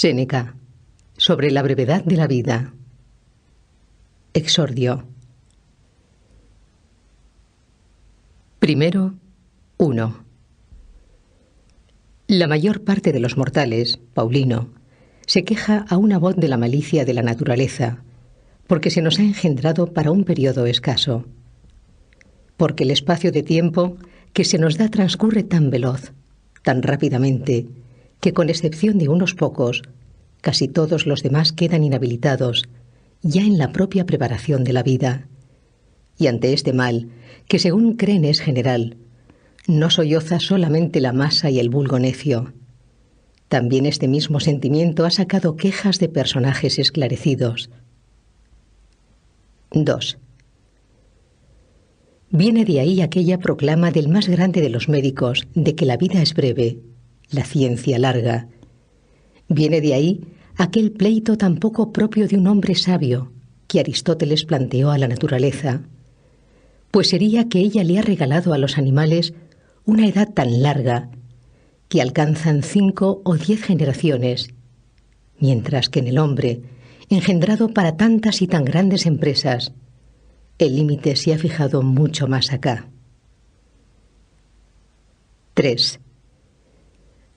Séneca, sobre la brevedad de la vida. Exordio. Primero, 1. La mayor parte de los mortales, Paulino, se queja a una voz de la malicia de la naturaleza, porque se nos ha engendrado para un periodo escaso, porque el espacio de tiempo que se nos da transcurre tan veloz, tan rápidamente, que con excepción de unos pocos, casi todos los demás quedan inhabilitados ya en la propia preparación de la vida. Y ante este mal, que según creen es general, no solloza solamente la masa y el vulgo necio. También este mismo sentimiento ha sacado quejas de personajes esclarecidos. 2. Viene de ahí aquella proclama del más grande de los médicos de que la vida es breve, la ciencia larga. Viene de ahí aquel pleito tan poco propio de un hombre sabio que Aristóteles planteó a la naturaleza, pues sería que ella le ha regalado a los animales una edad tan larga que alcanzan 5 o 10 generaciones, mientras que en el hombre, engendrado para tantas y tan grandes empresas, el límite se ha fijado mucho más acá. 3.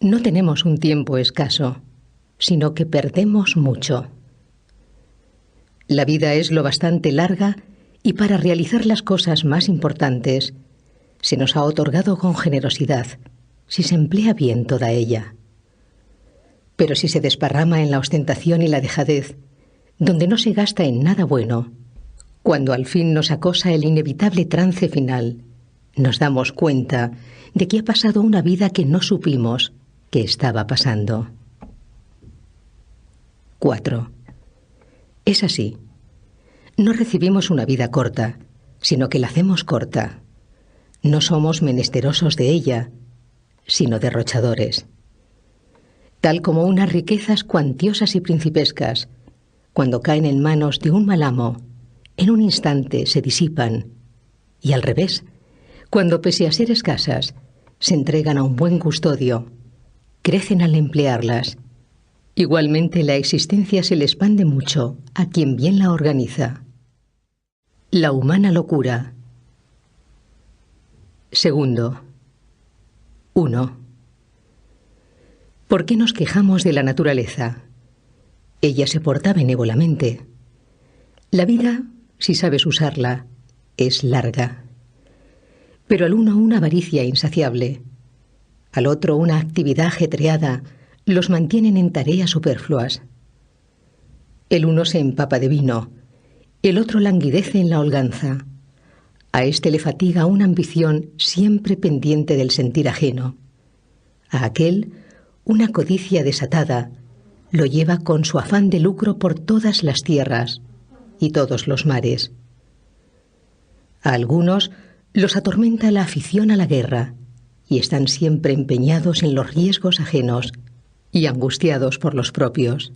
No tenemos un tiempo escaso, sino que perdemos mucho. La vida es lo bastante larga y para realizar las cosas más importantes se nos ha otorgado con generosidad, si se emplea bien toda ella. Pero si se desparrama en la ostentación y la dejadez, donde no se gasta en nada bueno, cuando al fin nos acosa el inevitable trance final, nos damos cuenta de que ha pasado una vida que no supimos que estaba pasando. 4. Es así. No recibimos una vida corta, sino que la hacemos corta. No somos menesterosos de ella, sino derrochadores. Tal como unas riquezas cuantiosas y principescas, cuando caen en manos de un mal amo, en un instante se disipan, y al revés, cuando pese a ser escasas, se entregan a un buen custodio, crecen al emplearlas. Igualmente la existencia se le expande mucho a quien bien la organiza. La humana locura. Segundo. 1. ¿Por qué nos quejamos de la naturaleza? Ella se porta benévolamente. La vida, si sabes usarla, es larga. Pero al uno una avaricia insaciable, al otro una actividad ajetreada, los mantienen en tareas superfluas. El uno se empapa de vino, el otro languidece en la holganza. A éste le fatiga una ambición siempre pendiente del sentir ajeno. A aquel, una codicia desatada, lo lleva con su afán de lucro por todas las tierras y todos los mares. A algunos los atormenta la afición a la guerra y están siempre empeñados en los riesgos ajenos y angustiados por los propios.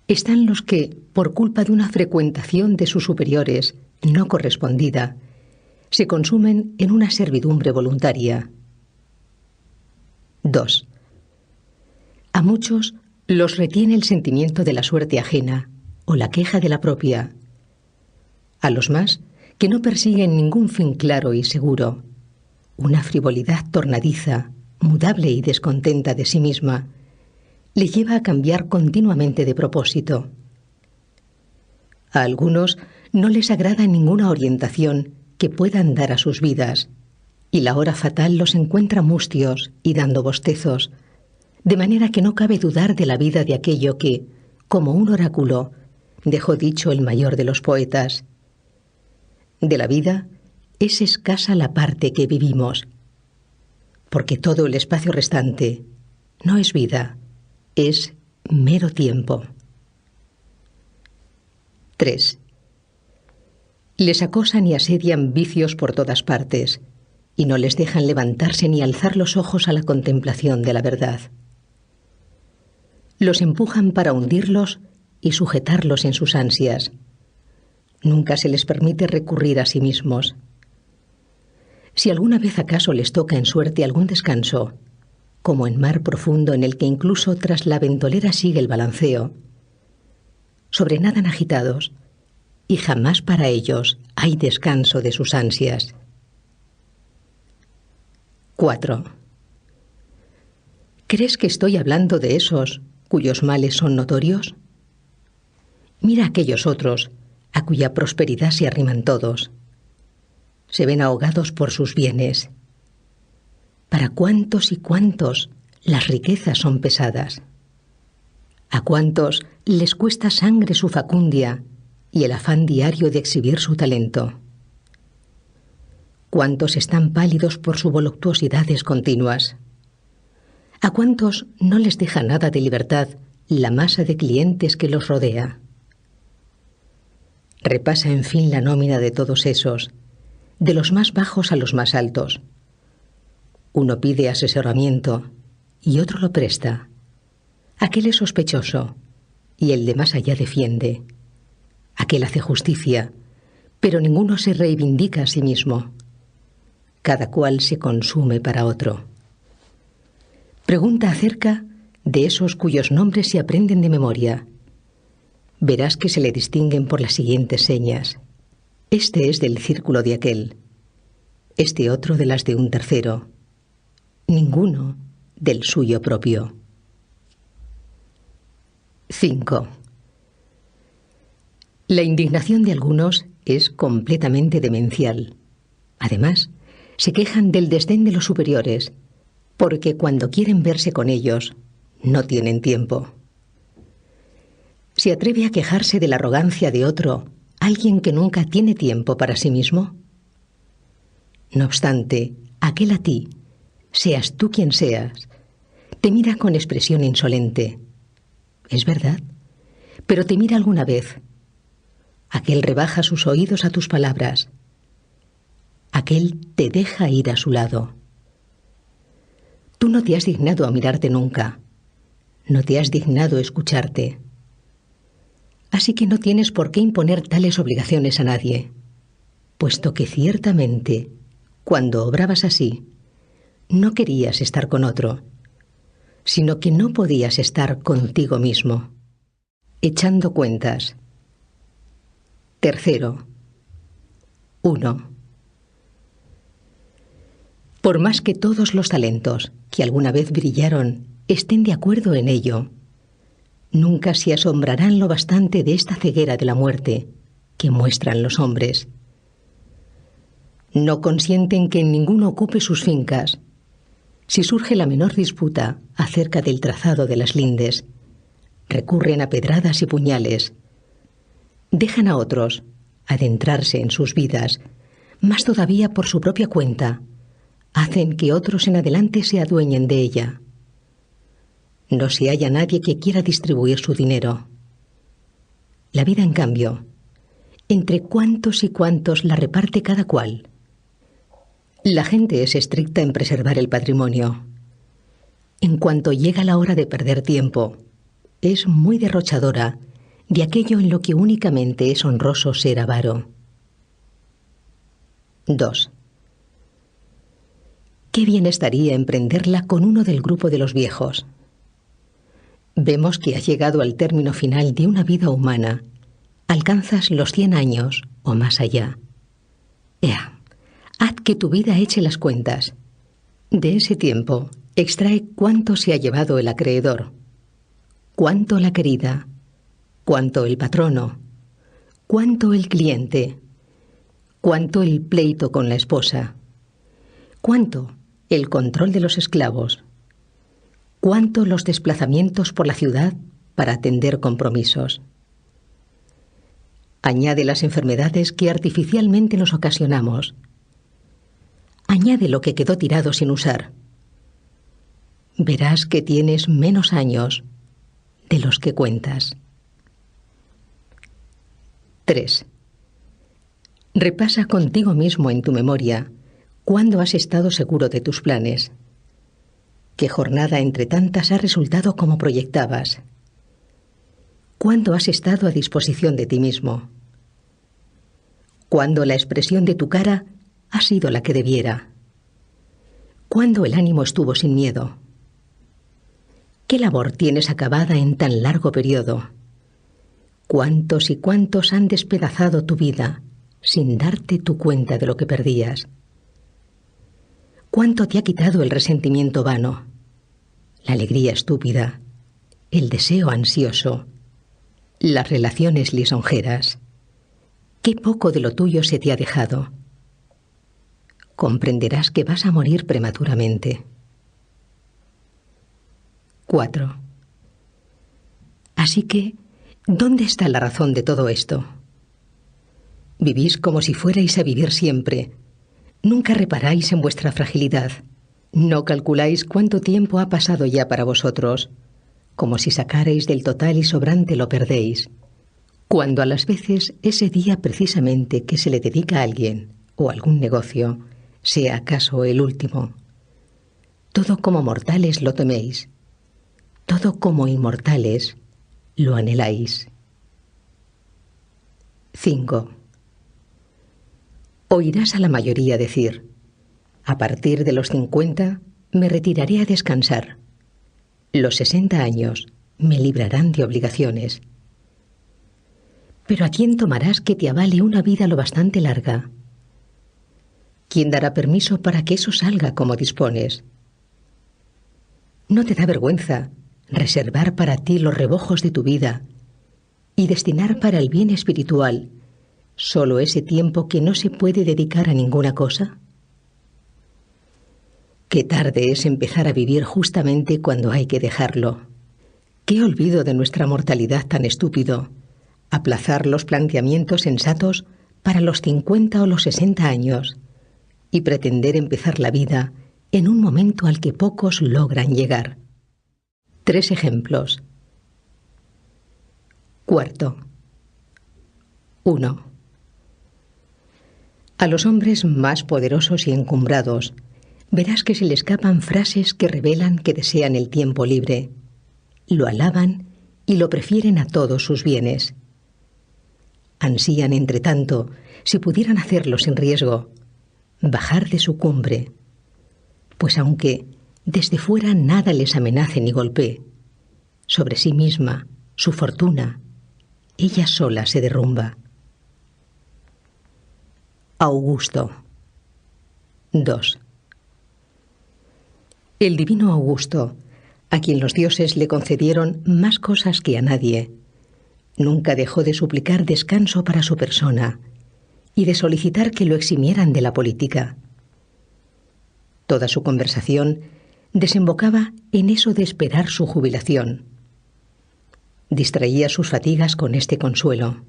Están los que, por culpa de una frecuentación de sus superiores no correspondida, se consumen en una servidumbre voluntaria. 2. A muchos los retiene el sentimiento de la suerte ajena o la queja de la propia. A los más, que no persiguen ningún fin claro y seguro, una frivolidad tornadiza, mudable y descontenta de sí misma, le lleva a cambiar continuamente de propósito. A algunos no les agrada ninguna orientación que puedan dar a sus vidas, y la hora fatal los encuentra mustios y dando bostezos, de manera que no cabe dudar de la vida de aquello que, como un oráculo, dejó dicho el mayor de los poetas. De la vida es escasa la parte que vivimos, porque todo el espacio restante no es vida, es mero tiempo. 3. Les acosan y asedian vicios por todas partes, y no les dejan levantarse ni alzar los ojos a la contemplación de la verdad. Los empujan para hundirlos y sujetarlos en sus ansias. Nunca se les permite recurrir a sí mismos. Si alguna vez acaso les toca en suerte algún descanso, como en mar profundo en el que incluso tras la ventolera sigue el balanceo, sobrenadan agitados y jamás para ellos hay descanso de sus ansias. 4. ¿Crees que estoy hablando de esos cuyos males son notorios? Mira a aquellos otros a cuya prosperidad se arriman todos. Se ven ahogados por sus bienes. ¿Para cuántos y cuántos las riquezas son pesadas? ¿A cuántos les cuesta sangre su facundia y el afán diario de exhibir su talento? ¿Cuántos están pálidos por sus voluptuosidades continuas? ¿A cuántos no les deja nada de libertad la masa de clientes que los rodea? Repasa en fin la nómina de todos esos, de los más bajos a los más altos. Uno pide asesoramiento y otro lo presta. Aquel es sospechoso y el de más allá defiende. Aquel hace justicia, pero ninguno se reivindica a sí mismo. Cada cual se consume para otro. Pregunta acerca de esos cuyos nombres se aprenden de memoria. Verás que se le distinguen por las siguientes señas. Este es del círculo de aquel, este otro de las de un tercero, ninguno del suyo propio. 5. La indignación de algunos es completamente demencial. Además, se quejan del desdén de los superiores, porque cuando quieren verse con ellos, no tienen tiempo. ¿Se atreve a quejarse de la arrogancia de otro alguien que nunca tiene tiempo para sí mismo? No obstante, aquel a ti, seas tú quien seas, te mira con expresión insolente. Es verdad, pero te mira alguna vez. Aquel rebaja sus oídos a tus palabras. Aquel te deja ir a su lado. Tú no te has dignado a mirarte nunca. No te has dignado a escucharte. Así que no tienes por qué imponer tales obligaciones a nadie, puesto que ciertamente, cuando obrabas así, no querías estar con otro, sino que no podías estar contigo mismo. Echando cuentas. 3. 1. Por más que todos los talentos que alguna vez brillaron estén de acuerdo en ello, nunca se asombrarán lo bastante de esta ceguera de la muerte que muestran los hombres. No consienten que ninguno ocupe sus fincas. Si surge la menor disputa acerca del trazado de las lindes, recurren a pedradas y puñales. Dejan a otros adentrarse en sus vidas, más todavía por su propia cuenta. Hacen que otros en adelante se adueñen de ella. No se halla nadie que quiera distribuir su dinero. La vida, en cambio, entre cuántos y cuántos la reparte cada cual. La gente es estricta en preservar el patrimonio. En cuanto llega la hora de perder tiempo, es muy derrochadora de aquello en lo que únicamente es honroso ser avaro. 2. Qué bien estaría emprenderla con uno del grupo de los viejos. Vemos que has llegado al término final de una vida humana. Alcanzas los 100 años o más allá. Ea, haz que tu vida eche las cuentas. De ese tiempo, extrae cuánto se ha llevado el acreedor, cuánto la querida, cuánto el patrono, cuánto el cliente, cuánto el pleito con la esposa, cuánto el control de los esclavos, cuánto los desplazamientos por la ciudad para atender compromisos. Añade las enfermedades que artificialmente nos ocasionamos. Añade lo que quedó tirado sin usar. Verás que tienes menos años de los que cuentas. 3. Repasa contigo mismo en tu memoria cuándo has estado seguro de tus planes. ¿Qué jornada entre tantas ha resultado como proyectabas? ¿Cuándo has estado a disposición de ti mismo? ¿Cuándo la expresión de tu cara ha sido la que debiera? ¿Cuándo el ánimo estuvo sin miedo? ¿Qué labor tienes acabada en tan largo periodo? ¿Cuántos y cuántos han despedazado tu vida sin darte tu cuenta de lo que perdías? ¿Cuánto te ha quitado el resentimiento vano, la alegría estúpida, el deseo ansioso, las relaciones lisonjeras? ¿Qué poco de lo tuyo se te ha dejado? Comprenderás que vas a morir prematuramente. 4. Así que, ¿dónde está la razón de todo esto? Vivís como si fuerais a vivir siempre. Nunca reparáis en vuestra fragilidad. No calculáis cuánto tiempo ha pasado ya para vosotros. Como si sacarais del total y sobrante lo perdéis. Cuando a las veces ese día precisamente que se le dedica a alguien o algún negocio, sea acaso el último. Todo como mortales lo teméis. Todo como inmortales lo anheláis. 5. Oirás a la mayoría decir: a partir de los 50 me retiraré a descansar. Los 60 años me librarán de obligaciones. Pero ¿a quién tomarás que te avale una vida lo bastante larga? ¿Quién dará permiso para que eso salga como dispones? ¿No te da vergüenza reservar para ti los rebojos de tu vida y destinar para el bien espiritual solo ese tiempo que no se puede dedicar a ninguna cosa? Qué tarde es empezar a vivir justamente cuando hay que dejarlo. Qué olvido de nuestra mortalidad tan estúpido, aplazar los planteamientos sensatos para los 50 o los 60 años y pretender empezar la vida en un momento al que pocos logran llegar. 3 ejemplos. 4. 1. A los hombres más poderosos y encumbrados, verás que se le escapan frases que revelan que desean el tiempo libre, lo alaban y lo prefieren a todos sus bienes. Ansían, entre tanto, si pudieran hacerlo sin riesgo, bajar de su cumbre, pues aunque desde fuera nada les amenace ni golpee, sobre sí misma, su fortuna, ella sola se derrumba. Augusto. 2. El divino Augusto, a quien los dioses le concedieron más cosas que a nadie, nunca dejó de suplicar descanso para su persona y de solicitar que lo eximieran de la política. Toda su conversación desembocaba en eso de esperar su jubilación. Distraía sus fatigas con este consuelo,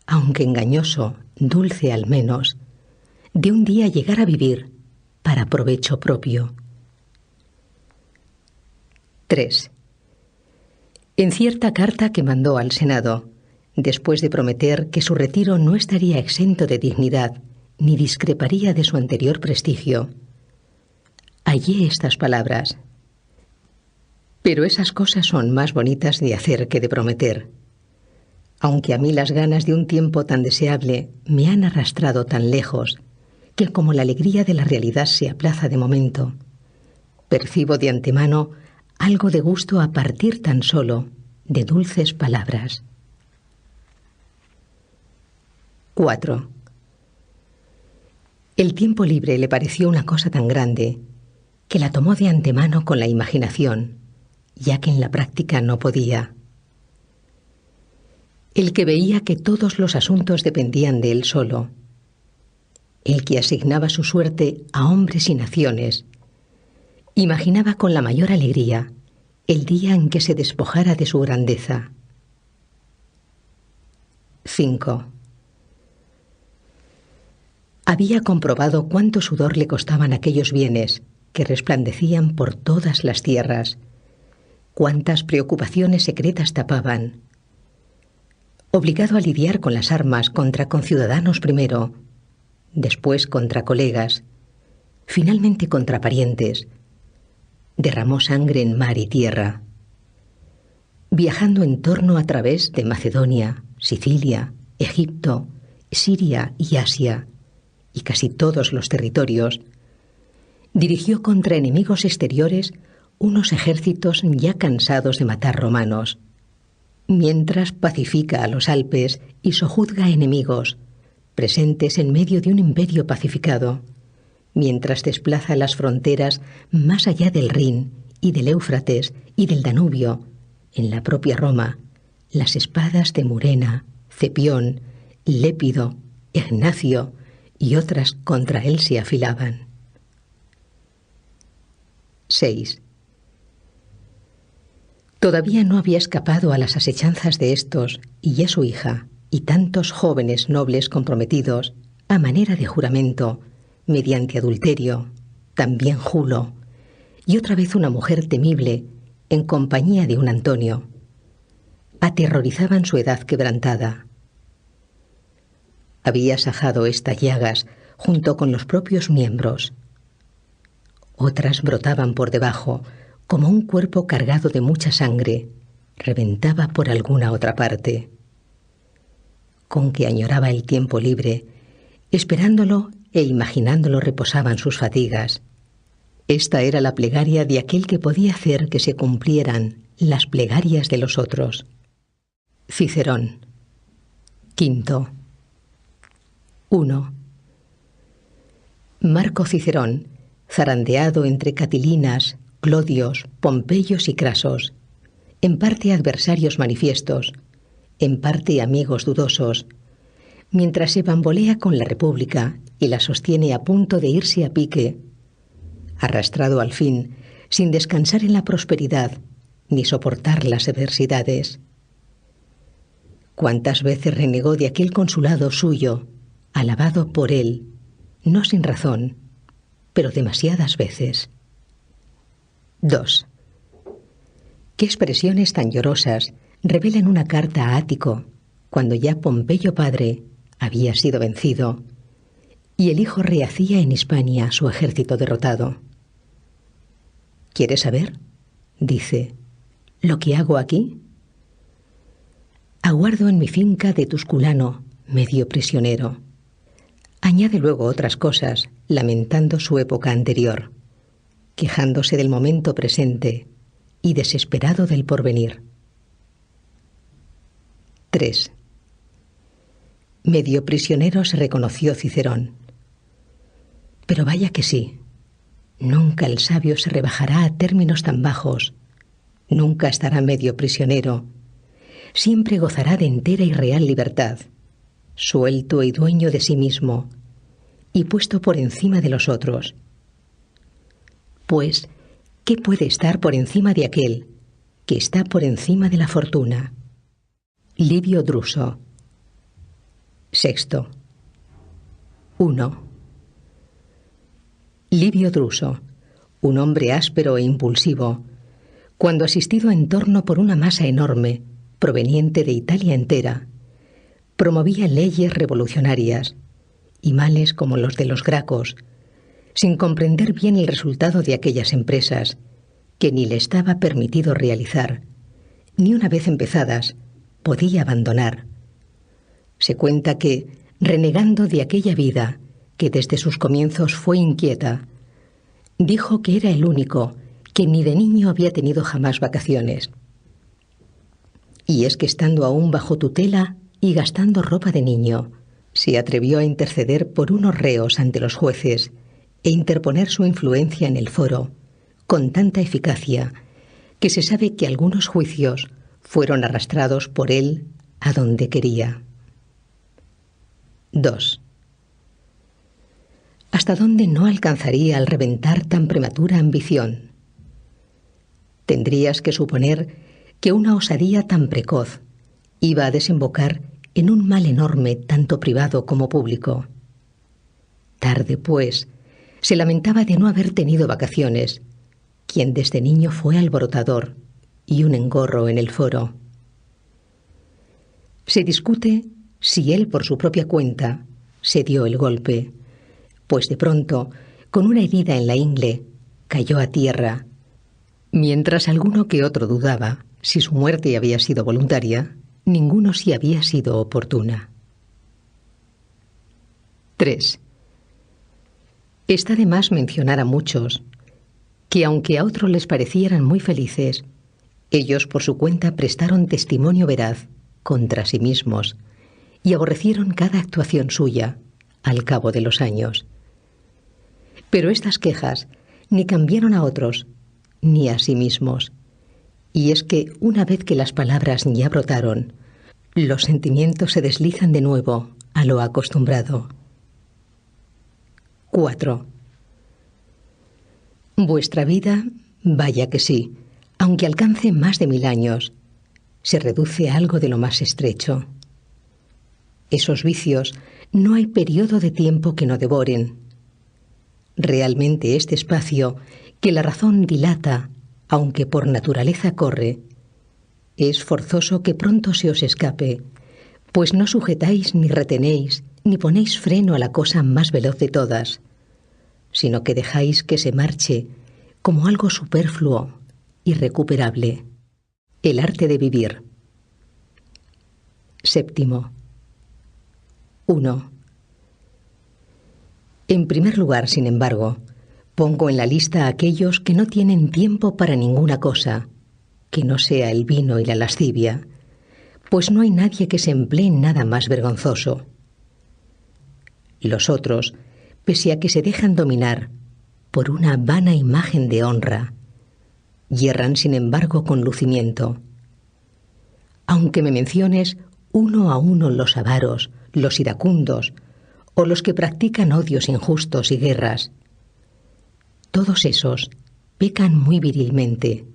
aunque engañoso, dulce al menos, de un día llegar a vivir para provecho propio. 3. En cierta carta que mandó al Senado, después de prometer que su retiro no estaría exento de dignidad ni discreparía de su anterior prestigio, hallé estas palabras: pero esas cosas son más bonitas de hacer que de prometer. Aunque a mí las ganas de un tiempo tan deseable me han arrastrado tan lejos, que como la alegría de la realidad se aplaza de momento, percibo de antemano algo de gusto a partir tan solo de dulces palabras. 4. El tiempo libre le pareció una cosa tan grande que la tomó de antemano con la imaginación, ya que en la práctica no podía. El que veía que todos los asuntos dependían de él solo, el que asignaba su suerte a hombres y naciones, imaginaba con la mayor alegría el día en que se despojara de su grandeza. 5. Había comprobado cuánto sudor le costaban aquellos bienes que resplandecían por todas las tierras, cuántas preocupaciones secretas tapaban. Obligado a lidiar con las armas contra conciudadanos primero, después contra colegas, finalmente contra parientes, derramó sangre en mar y tierra. Viajando en torno a través de Macedonia, Sicilia, Egipto, Siria y Asia, y casi todos los territorios, dirigió contra enemigos exteriores unos ejércitos ya cansados de matar romanos, mientras pacifica a los Alpes y sojuzga enemigos, presentes en medio de un imperio pacificado, mientras desplaza las fronteras más allá del Rin y del Éufrates y del Danubio, en la propia Roma, las espadas de Murena, Cepión, Lépido, Ignacio y otras contra él se afilaban. 6. Todavía no había escapado a las asechanzas de estos y a su hija y tantos jóvenes nobles comprometidos a manera de juramento, mediante adulterio, también Julo, y otra vez una mujer temible en compañía de un Antonio. Aterrorizaban su edad quebrantada. Había sajado estas llagas junto con los propios miembros. Otras brotaban por debajo, como un cuerpo cargado de mucha sangre, reventaba por alguna otra parte. Con que añoraba el tiempo libre, esperándolo e imaginándolo reposaban sus fatigas. Esta era la plegaria de aquel que podía hacer que se cumplieran las plegarias de los otros. Cicerón. Quinto. 1. Marco Cicerón, zarandeado entre Catilinas, Clodios, Pompeyos y Crasos, en parte adversarios manifiestos, en parte amigos dudosos, mientras se bambolea con la República y la sostiene a punto de irse a pique, arrastrado al fin, sin descansar en la prosperidad, ni soportar las adversidades. ¿Cuántas veces renegó de aquel consulado suyo, alabado por él, no sin razón, pero demasiadas veces? 2. ¿Qué expresiones tan llorosas revelan una carta a Ático, cuando ya Pompeyo padre había sido vencido, y el hijo rehacía en Hispania su ejército derrotado? ¿Quieres saber? Dice, ¿lo que hago aquí? Aguardo en mi finca de Tusculano, medio prisionero. Añade luego otras cosas, lamentando su época anterior, quejándose del momento presente y desesperado del porvenir. 3. Medio prisionero se reconoció Cicerón. Pero vaya que sí. Nunca el sabio se rebajará a términos tan bajos. Nunca estará medio prisionero. Siempre gozará de entera y real libertad, suelto y dueño de sí mismo, y puesto por encima de los otros. Pues, ¿qué puede estar por encima de aquel que está por encima de la fortuna? Livio Druso. 6. 1. Livio Druso, un hombre áspero e impulsivo, cuando asistido en torno por una masa enorme, proveniente de Italia entera, promovía leyes revolucionarias y males como los de los Gracos, sin comprender bien el resultado de aquellas empresas, que ni le estaba permitido realizar, ni una vez empezadas, podía abandonar. Se cuenta que, renegando de aquella vida, que desde sus comienzos fue inquieta, dijo que era el único que ni de niño había tenido jamás vacaciones. Y es que estando aún bajo tutela y gastando ropa de niño, se atrevió a interceder por unos reos ante los jueces e interponer su influencia en el foro, con tanta eficacia que se sabe que algunos juicios fueron arrastrados por él a donde quería. 2. ¿Hasta dónde no alcanzaría al reventar tan prematura ambición? Tendrías que suponer que una osadía tan precoz iba a desembocar en un mal enorme tanto privado como público. Tarde, pues, se lamentaba de no haber tenido vacaciones, quien desde niño fue alborotador y un engorro en el foro. Se discute si él por su propia cuenta se dio el golpe, pues de pronto, con una herida en la ingle, cayó a tierra, mientras alguno que otro dudaba si su muerte había sido voluntaria, ninguno si había sido oportuna. 3. Está de más mencionar a muchos, que aunque a otros les parecieran muy felices, ellos por su cuenta prestaron testimonio veraz contra sí mismos y aborrecieron cada actuación suya al cabo de los años. Pero estas quejas ni cambiaron a otros ni a sí mismos, y es que una vez que las palabras ya brotaron, los sentimientos se deslizan de nuevo a lo acostumbrado. 4. Vuestra vida, vaya que sí, aunque alcance más de 1000 años, se reduce a algo de lo más estrecho. Esos vicios no hay periodo de tiempo que no devoren. Realmente este espacio, que la razón dilata, aunque por naturaleza corre, es forzoso que pronto se os escape, pues no sujetáis ni retenéis, ni ponéis freno a la cosa más veloz de todas, sino que dejáis que se marche como algo superfluo, irrecuperable. El arte de vivir. 7. 1. En primer lugar, sin embargo, pongo en la lista a aquellos que no tienen tiempo para ninguna cosa, que no sea el vino y la lascivia, pues no hay nadie que se emplee en nada más vergonzoso. Los otros, pese a que se dejan dominar por una vana imagen de honra, yerran sin embargo con lucimiento. Aunque me menciones uno a uno los avaros, los iracundos, o los que practican odios injustos y guerras, todos esos pecan muy virilmente.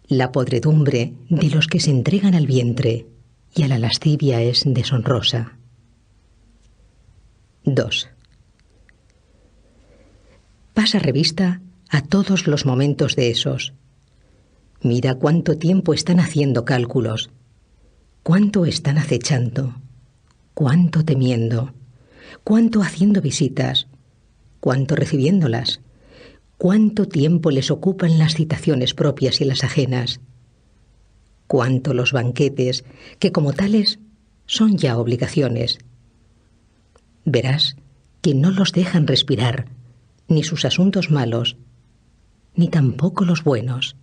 La podredumbre de los que se entregan al vientre y a la lascivia es deshonrosa. 2. Pasa revista a todos los momentos de esos. Mira cuánto tiempo están haciendo cálculos, cuánto están acechando, cuánto temiendo, cuánto haciendo visitas, cuánto recibiéndolas, cuánto tiempo les ocupan las citaciones propias y las ajenas, cuánto los banquetes, que como tales son ya obligaciones. Verás que no los dejan respirar, ni sus asuntos malos, ni tampoco los buenos.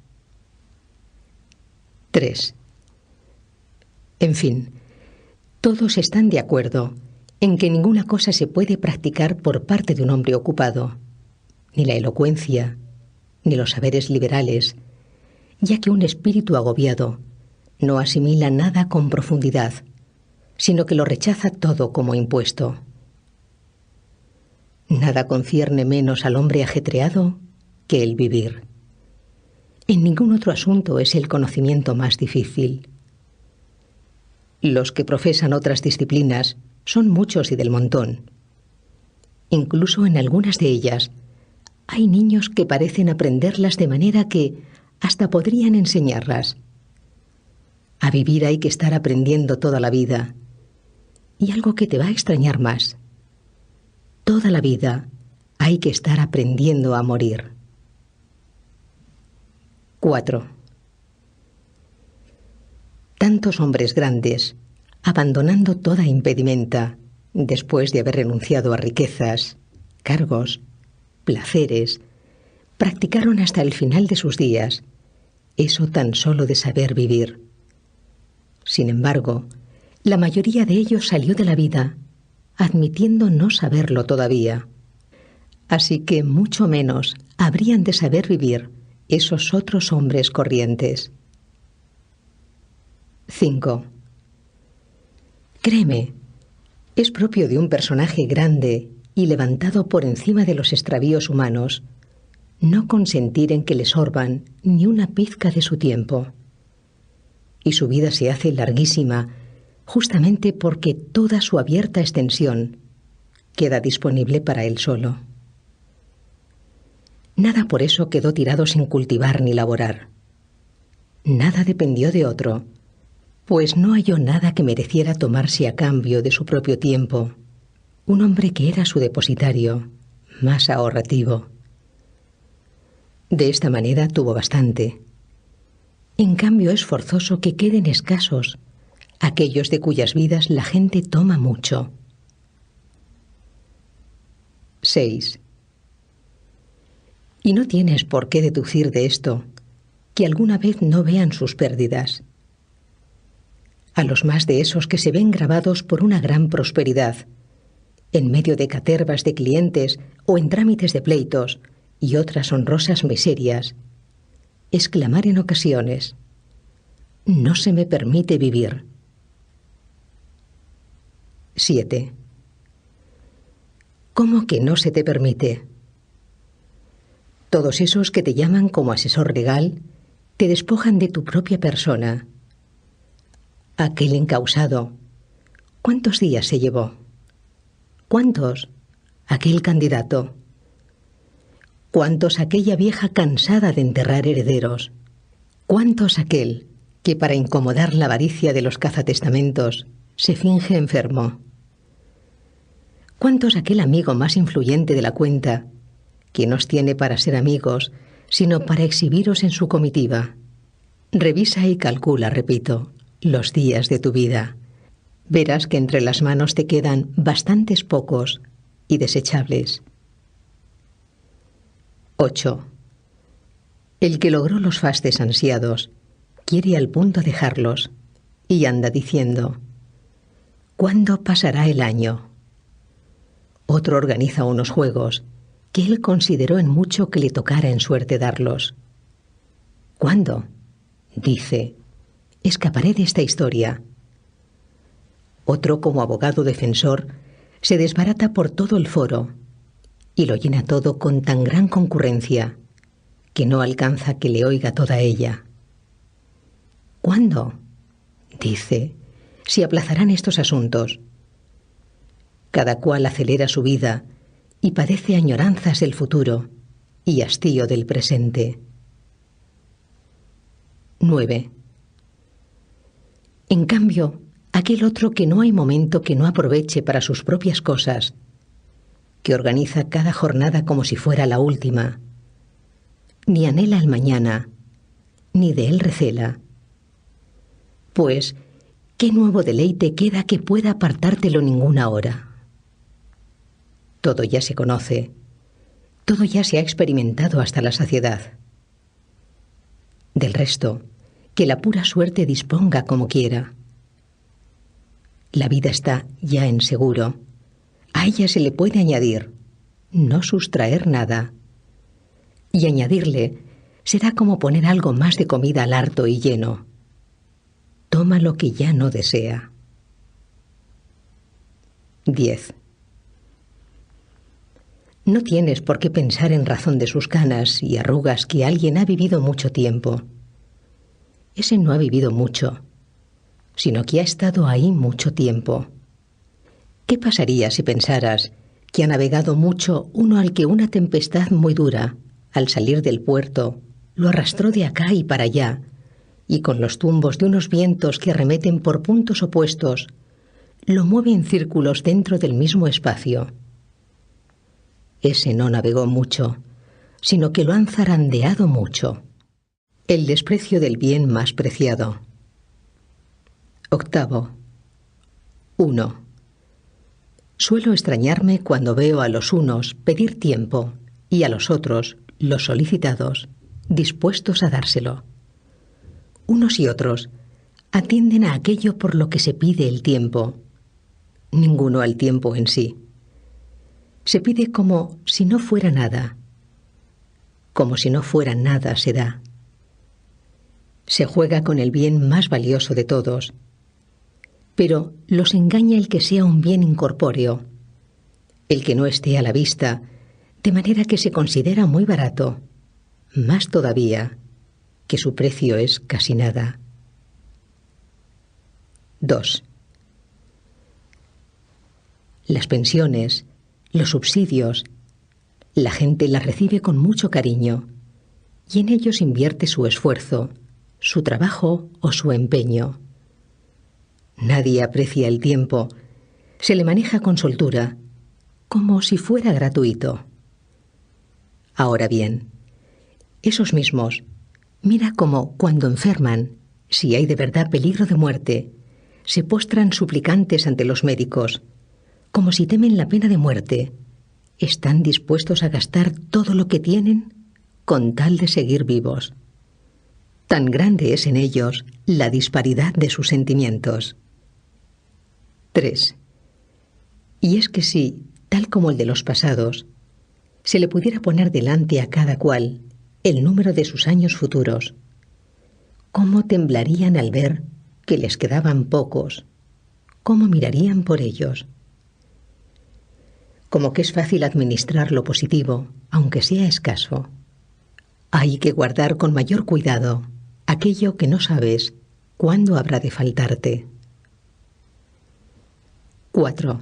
3. En fin, todos están de acuerdo en que ninguna cosa se puede practicar por parte de un hombre ocupado, ni la elocuencia, ni los saberes liberales, ya que un espíritu agobiado no asimila nada con profundidad, sino que lo rechaza todo como impuesto. Nada concierne menos al hombre ajetreado que el vivir. En ningún otro asunto es el conocimiento más difícil. Los que profesan otras disciplinas son muchos y del montón. Incluso en algunas de ellas hay niños que parecen aprenderlas de manera que hasta podrían enseñarlas. A vivir hay que estar aprendiendo toda la vida. Y algo que te va a extrañar más: toda la vida hay que estar aprendiendo a morir. 4. Tantos hombres grandes, abandonando toda impedimenta, después de haber renunciado a riquezas, cargos, placeres, practicaron hasta el final de sus días eso tan solo de saber vivir. Sin embargo, la mayoría de ellos salió de la vida admitiendo no saberlo todavía. Así que mucho menos habrían de saber vivir esos otros hombres corrientes. 5. Créeme, es propio de un personaje grande y levantado por encima de los extravíos humanos no consentir en que le sorban ni una pizca de su tiempo. Y su vida se hace larguísima justamente porque toda su abierta extensión queda disponible para él solo. Nada por eso quedó tirado sin cultivar ni laborar. Nada dependió de otro, pues no halló nada que mereciera tomarse a cambio de su propio tiempo. Un hombre que era su depositario, más ahorrativo. De esta manera tuvo bastante. En cambio es forzoso que queden escasos aquellos de cuyas vidas la gente toma mucho. 6. Y no tienes por qué deducir de esto que alguna vez no vean sus pérdidas. A los más de esos que se ven grabados por una gran prosperidad, en medio de catervas de clientes o en trámites de pleitos y otras honrosas miserias, exclamar en ocasiones: «No se me permite vivir». 7. ¿Cómo que no se te permite? Todos esos que te llaman como asesor legal te despojan de tu propia persona. Aquel encausado, ¿cuántos días se llevó? ¿Cuántos aquel candidato? ¿Cuántos aquella vieja cansada de enterrar herederos? ¿Cuántos aquel que para incomodar la avaricia de los cazatestamentos se finge enfermo? ¿Cuántos aquel amigo más influyente de la cuenta que no os tiene para ser amigos, sino para exhibiros en su comitiva? Revisa y calcula, repito, los días de tu vida. Verás que entre las manos te quedan bastantes pocos y desechables. 8. El que logró los fastes ansiados quiere al punto dejarlos y anda diciendo: ¿cuándo pasará el año? Otro organiza unos juegos que él consideró en mucho que le tocara en suerte darlos. ¿Cuándo? Dice: escaparé de esta historia. Otro, como abogado defensor, se desbarata por todo el foro y lo llena todo con tan gran concurrencia que no alcanza que le oiga toda ella. ¿Cuándo? Dice, si aplazarán estos asuntos. Cada cual acelera su vida y padece añoranzas del futuro y hastío del presente. 9. En cambio, aquel otro que no hay momento que no aproveche para sus propias cosas, que organiza cada jornada como si fuera la última, ni anhela el mañana, ni de él recela. Pues, ¿qué nuevo deleite queda que pueda apartártelo ninguna hora? Todo ya se conoce, todo ya se ha experimentado hasta la saciedad. Del resto, que la pura suerte disponga como quiera. La vida está ya en seguro. A ella se le puede añadir, no sustraer nada. Y añadirle será como poner algo más de comida al harto y lleno. Toma lo que ya no desea. 10. No tienes por qué pensar en razón de sus canas y arrugas que alguien ha vivido mucho tiempo. Ese no ha vivido mucho, sino que ha estado ahí mucho tiempo. ¿Qué pasaría si pensaras que ha navegado mucho uno al que una tempestad muy dura, al salir del puerto, lo arrastró de acá y para allá, y con los tumbos de unos vientos que arremeten por puntos opuestos, lo mueve en círculos dentro del mismo espacio? Ese no navegó mucho, sino que lo han zarandeado mucho. El desprecio del bien más preciado. 8. 1. Suelo extrañarme cuando veo a los unos pedir tiempo y a los otros, los solicitados, dispuestos a dárselo. Unos y otros atienden a aquello por lo que se pide el tiempo, ninguno al tiempo en sí. Se pide como si no fuera nada. Como si no fuera nada se da. Se juega con el bien más valioso de todos, pero los engaña el que sea un bien incorpóreo, el que no esté a la vista, de manera que se considera muy barato, más todavía, que su precio es casi nada. 2. Las pensiones, los subsidios, la gente las recibe con mucho cariño y en ellos invierte su esfuerzo, su trabajo o su empeño. Nadie aprecia el tiempo, se le maneja con soltura, como si fuera gratuito. Ahora bien, esos mismos, mira cómo cuando enferman, si hay de verdad peligro de muerte, se postran suplicantes ante los médicos, como si temen la pena de muerte, están dispuestos a gastar todo lo que tienen con tal de seguir vivos. Tan grande es en ellos la disparidad de sus sentimientos. 3. Y es que si, tal como el de los pasados, se le pudiera poner delante a cada cual el número de sus años futuros, ¿cómo temblarían al ver que les quedaban pocos? ¿Cómo mirarían por ellos? Como que es fácil administrar lo positivo, aunque sea escaso. Hay que guardar con mayor cuidado aquello que no sabes cuándo habrá de faltarte. 4.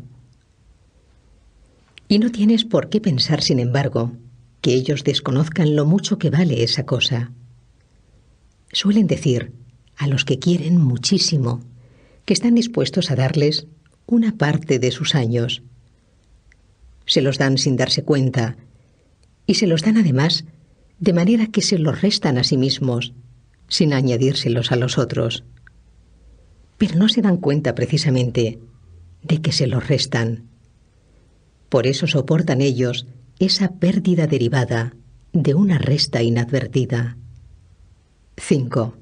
Y no tienes por qué pensar, sin embargo, que ellos desconozcan lo mucho que vale esa cosa. Suelen decir, a los que quieren muchísimo, que están dispuestos a darles una parte de sus años. Se los dan sin darse cuenta, y se los dan además de manera que se los restan a sí mismos, sin añadírselos a los otros. Pero no se dan cuenta precisamente de que se los restan. Por eso soportan ellos esa pérdida derivada de una resta inadvertida. 5.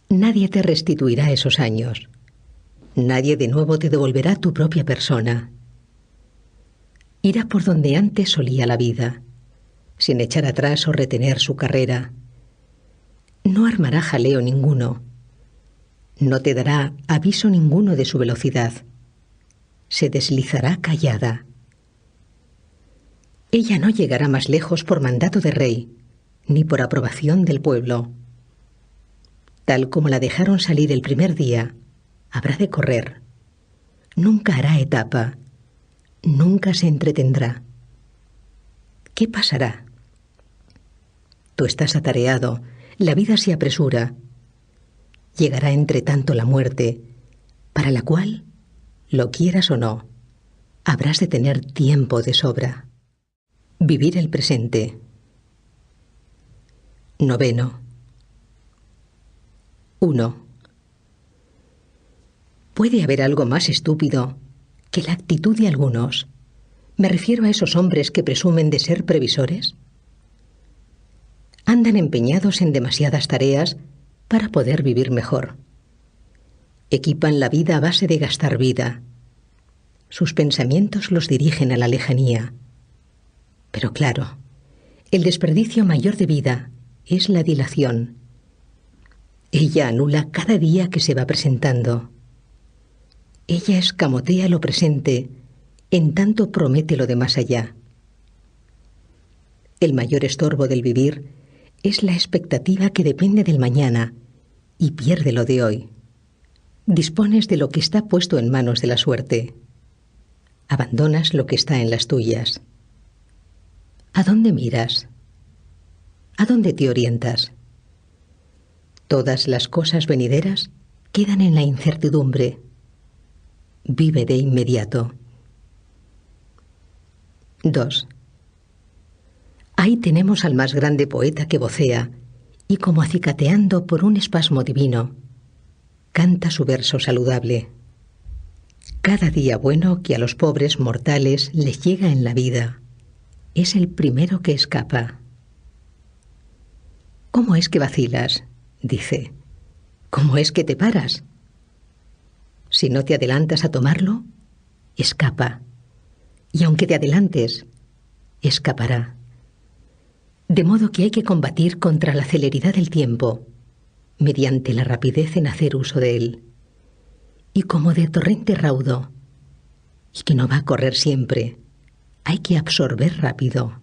Nadie te restituirá esos años. Nadie de nuevo te devolverá tu propia persona. Irá por donde antes solía la vida, sin echar atrás o retener su carrera. No armará jaleo ninguno. No te dará aviso ninguno de su velocidad. Se deslizará callada. Ella no llegará más lejos por mandato de rey, ni por aprobación del pueblo. Tal como la dejaron salir el primer día, habrá de correr. Nunca hará etapa. Nunca se entretendrá. ¿Qué pasará? Tú estás atareado, la vida se apresura. Llegará entre tanto la muerte, para la cual, lo quieras o no, habrás de tener tiempo de sobra. Vivir el presente. 9. 1. ¿Puede haber algo más estúpido que la actitud de algunos? Me refiero a esos hombres que presumen de ser previsores. Andan empeñados en demasiadas tareas para poder vivir mejor. Equipan la vida a base de gastar vida. Sus pensamientos los dirigen a la lejanía. Pero claro, el desperdicio mayor de vida es la dilación. Ella anula cada día que se va presentando. Ella escamotea lo presente, en tanto promete lo de más allá. El mayor estorbo del vivir es la expectativa que depende del mañana y pierde lo de hoy. Dispones de lo que está puesto en manos de la suerte. Abandonas lo que está en las tuyas. ¿A dónde miras? ¿A dónde te orientas? Todas las cosas venideras quedan en la incertidumbre. Vive de inmediato. 2. Ahí tenemos al más grande poeta que vocea, y como acicateando por un espasmo divino, canta su verso saludable. Cada día bueno que a los pobres mortales les llega en la vida es el primero que escapa. ¿Cómo es que vacilas?, dice. ¿Cómo es que te paras? Si no te adelantas a tomarlo, escapa. Y aunque te adelantes, escapará. De modo que hay que combatir contra la celeridad del tiempo, mediante la rapidez en hacer uso de él. Y como de torrente raudo, y que no va a correr siempre, hay que absorber rápido.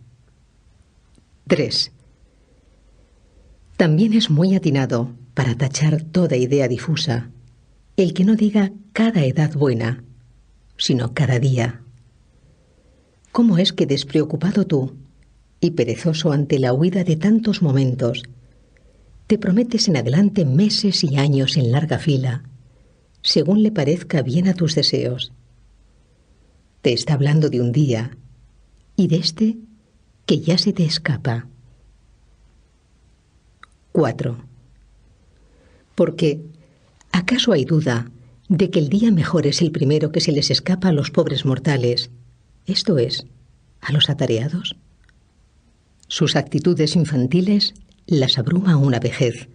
3. También es muy atinado, para tachar toda idea difusa, el que no diga cada edad buena, sino cada día. ¿Cómo es que despreocupado tú, y perezoso ante la huida de tantos momentos, te prometes en adelante meses y años en larga fila, según le parezca bien a tus deseos? Te está hablando de un día, y de este que ya se te escapa. 4. Porque, ¿acaso hay duda de que el día mejor es el primero que se les escapa a los pobres mortales, esto es, a los atareados? Sus actitudes infantiles las abruma una vejez,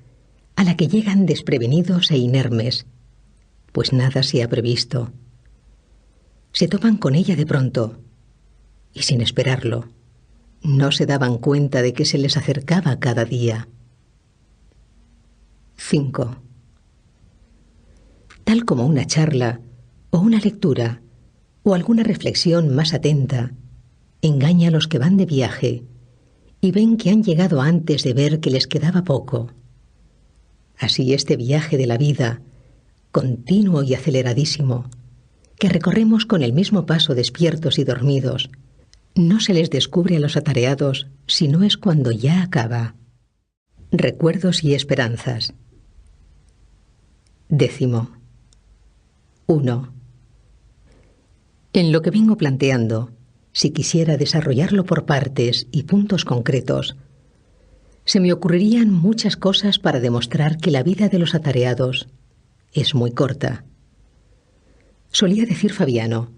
a la que llegan desprevenidos e inermes, pues nada se ha previsto. Se topan con ella de pronto, y sin esperarlo, no se daban cuenta de que se les acercaba cada día. 5. Tal como una charla, o una lectura, o alguna reflexión más atenta, engaña a los que van de viaje y ven que han llegado antes de ver que les quedaba poco. Así este viaje de la vida, continuo y aceleradísimo, que recorremos con el mismo paso despiertos y dormidos, no se les descubre a los atareados si no es cuando ya acaba. Recuerdos y esperanzas. 10. 1. En lo que vengo planteando, si quisiera desarrollarlo por partes y puntos concretos, se me ocurrirían muchas cosas para demostrar que la vida de los atareados es muy corta. Solía decir Fabiano,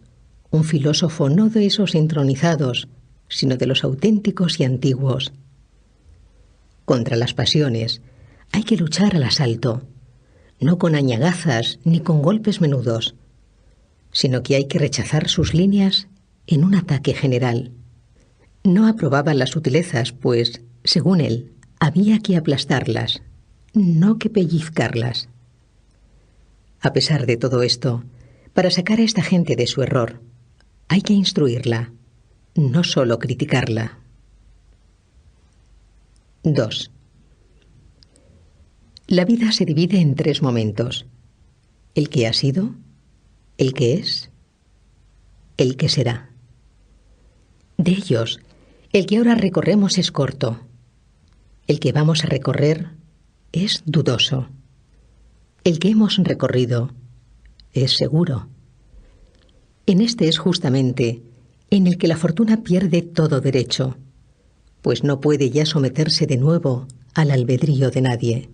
un filósofo no de esos entronizados, sino de los auténticos y antiguos. Contra las pasiones hay que luchar al asalto, no con añagazas ni con golpes menudos, sino que hay que rechazar sus líneas en un ataque general. No aprobaba las sutilezas, pues, según él, había que aplastarlas, no que pellizcarlas. A pesar de todo esto, para sacar a esta gente de su error, hay que instruirla, no solo criticarla. 2. La vida se divide en 3 momentos: el que ha sido, el que es, el que será. De ellos, el que ahora recorremos es corto. El que vamos a recorrer es dudoso. El que hemos recorrido es seguro. En este es justamente en el que la fortuna pierde todo derecho, pues no puede ya someterse de nuevo al albedrío de nadie.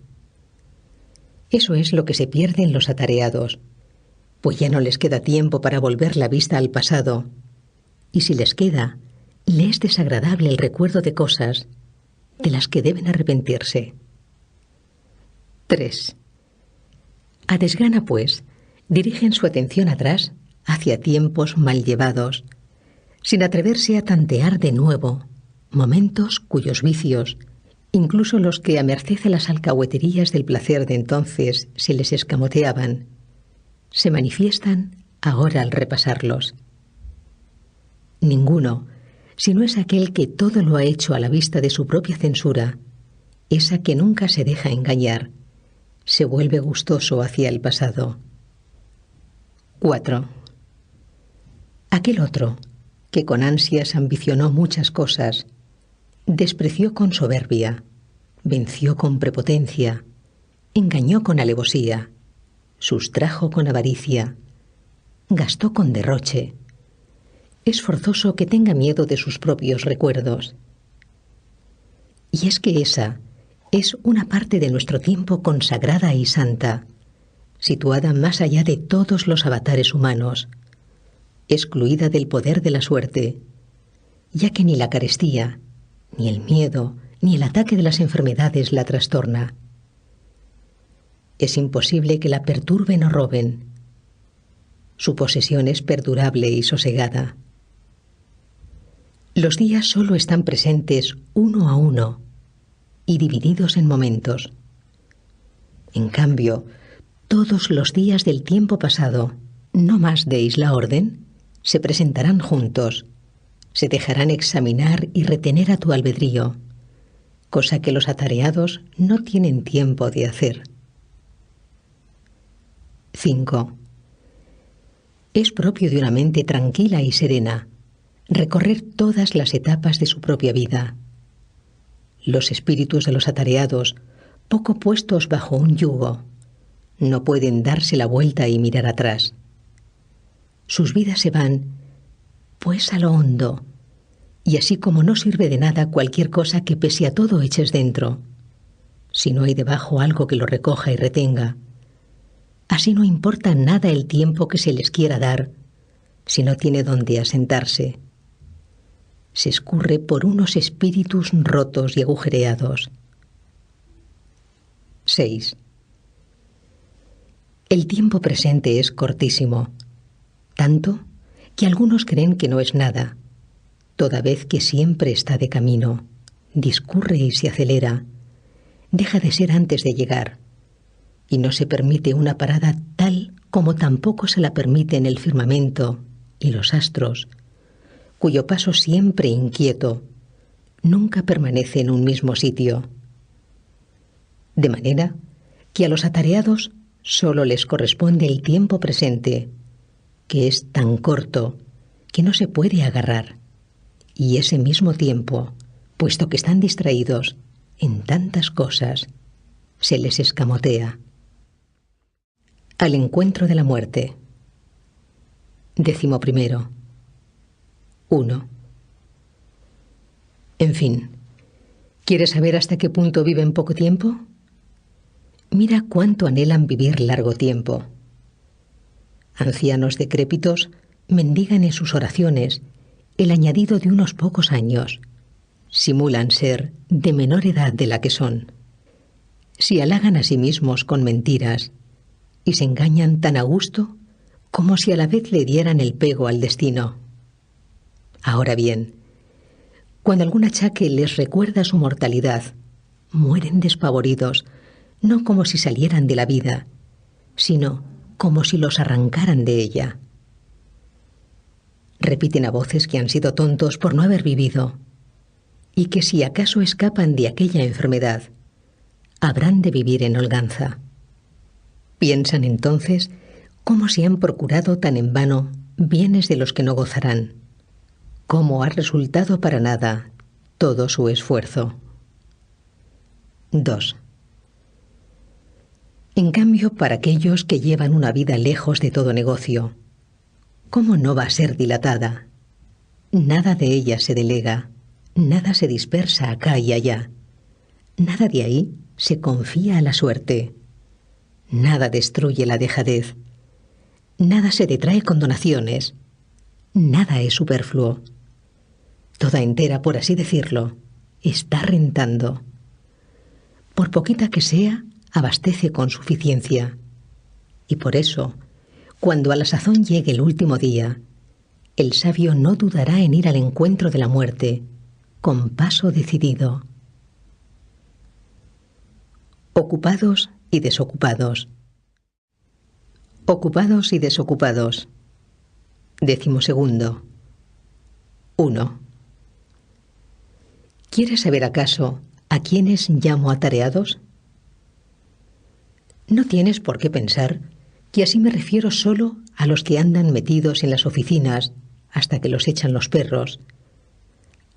Eso es lo que se pierde en los atareados, pues ya no les queda tiempo para volver la vista al pasado, y si les queda, le es desagradable el recuerdo de cosas de las que deben arrepentirse. 3. A desgana, pues, dirigen su atención atrás hacia tiempos mal llevados, sin atreverse a tantear de nuevo momentos cuyos vicios, incluso los que a merced de las alcahueterías del placer de entonces se les escamoteaban, se manifiestan ahora al repasarlos. Ninguno, si no es aquel que todo lo ha hecho a la vista de su propia censura, esa que nunca se deja engañar, se vuelve gustoso hacia el pasado. 4. Aquel otro, que con ansias ambicionó muchas cosas, despreció con soberbia, venció con prepotencia, engañó con alevosía, sustrajo con avaricia, gastó con derroche. Es forzoso que tenga miedo de sus propios recuerdos. Y es que esa es una parte de nuestro tiempo consagrada y santa, situada más allá de todos los avatares humanos, excluida del poder de la suerte, ya que ni la carestía, ni el miedo, ni el ataque de las enfermedades la trastorna. Es imposible que la perturben o roben. Su posesión es perdurable y sosegada. Los días solo están presentes uno a uno y divididos en momentos. En cambio, todos los días del tiempo pasado, no más deis la orden, se presentarán juntos, se dejarán examinar y retener a tu albedrío, cosa que los atareados no tienen tiempo de hacer. 5. Es propio de una mente tranquila y serena recorrer todas las etapas de su propia vida. Los espíritus de los atareados, poco puestos bajo un yugo, no pueden darse la vuelta y mirar atrás. Sus vidas se van, pues a lo hondo, y así como no sirve de nada cualquier cosa que pese a todo eches dentro, si no hay debajo algo que lo recoja y retenga, así no importa nada el tiempo que se les quiera dar, si no tiene donde asentarse. se escurre por unos espíritus rotos y agujereados. 6. El tiempo presente es cortísimo, tanto que algunos creen que no es nada, toda vez que siempre está de camino, discurre y se acelera, deja de ser antes de llegar, y no se permite una parada tal como tampoco se la permiten el firmamento y los astros, cuyo paso siempre inquieto nunca permanece en un mismo sitio. De manera que a los atareados solo les corresponde el tiempo presente, que es tan corto que no se puede agarrar, y ese mismo tiempo, puesto que están distraídos en tantas cosas, se les escamotea. Al encuentro de la muerte. 11. 1. En fin, ¿quieres saber hasta qué punto viven poco tiempo? Mira cuánto anhelan vivir largo tiempo. Ancianos decrépitos mendigan en sus oraciones el añadido de unos pocos años. Simulan ser de menor edad de la que son. Se halagan a sí mismos con mentiras y se engañan tan a gusto como si a la vez le dieran el pego al destino. Ahora bien, cuando algún achaque les recuerda su mortalidad, mueren despavoridos, no como si salieran de la vida, sino como si los arrancaran de ella. Repiten a voces que han sido tontos por no haber vivido, y que si acaso escapan de aquella enfermedad, habrán de vivir en holganza. Piensan entonces cómo se han procurado tan en vano bienes de los que no gozarán, cómo ha resultado para nada todo su esfuerzo. 2. En cambio, para aquellos que llevan una vida lejos de todo negocio, ¿cómo no va a ser dilatada? Nada de ella se delega, nada se dispersa acá y allá, nada de ahí se confía a la suerte, nada destruye la dejadez, nada se detrae con donaciones, nada es superfluo. Toda entera, por así decirlo, está rentando. Por poquita que sea, abastece con suficiencia. Y por eso, cuando a la sazón llegue el último día, el sabio no dudará en ir al encuentro de la muerte, con paso decidido. Ocupados y desocupados. Ocupados y desocupados. 12. 1. ¿Quieres saber acaso a quiénes llamo atareados? No tienes por qué pensar que así me refiero solo a los que andan metidos en las oficinas hasta que los echan los perros,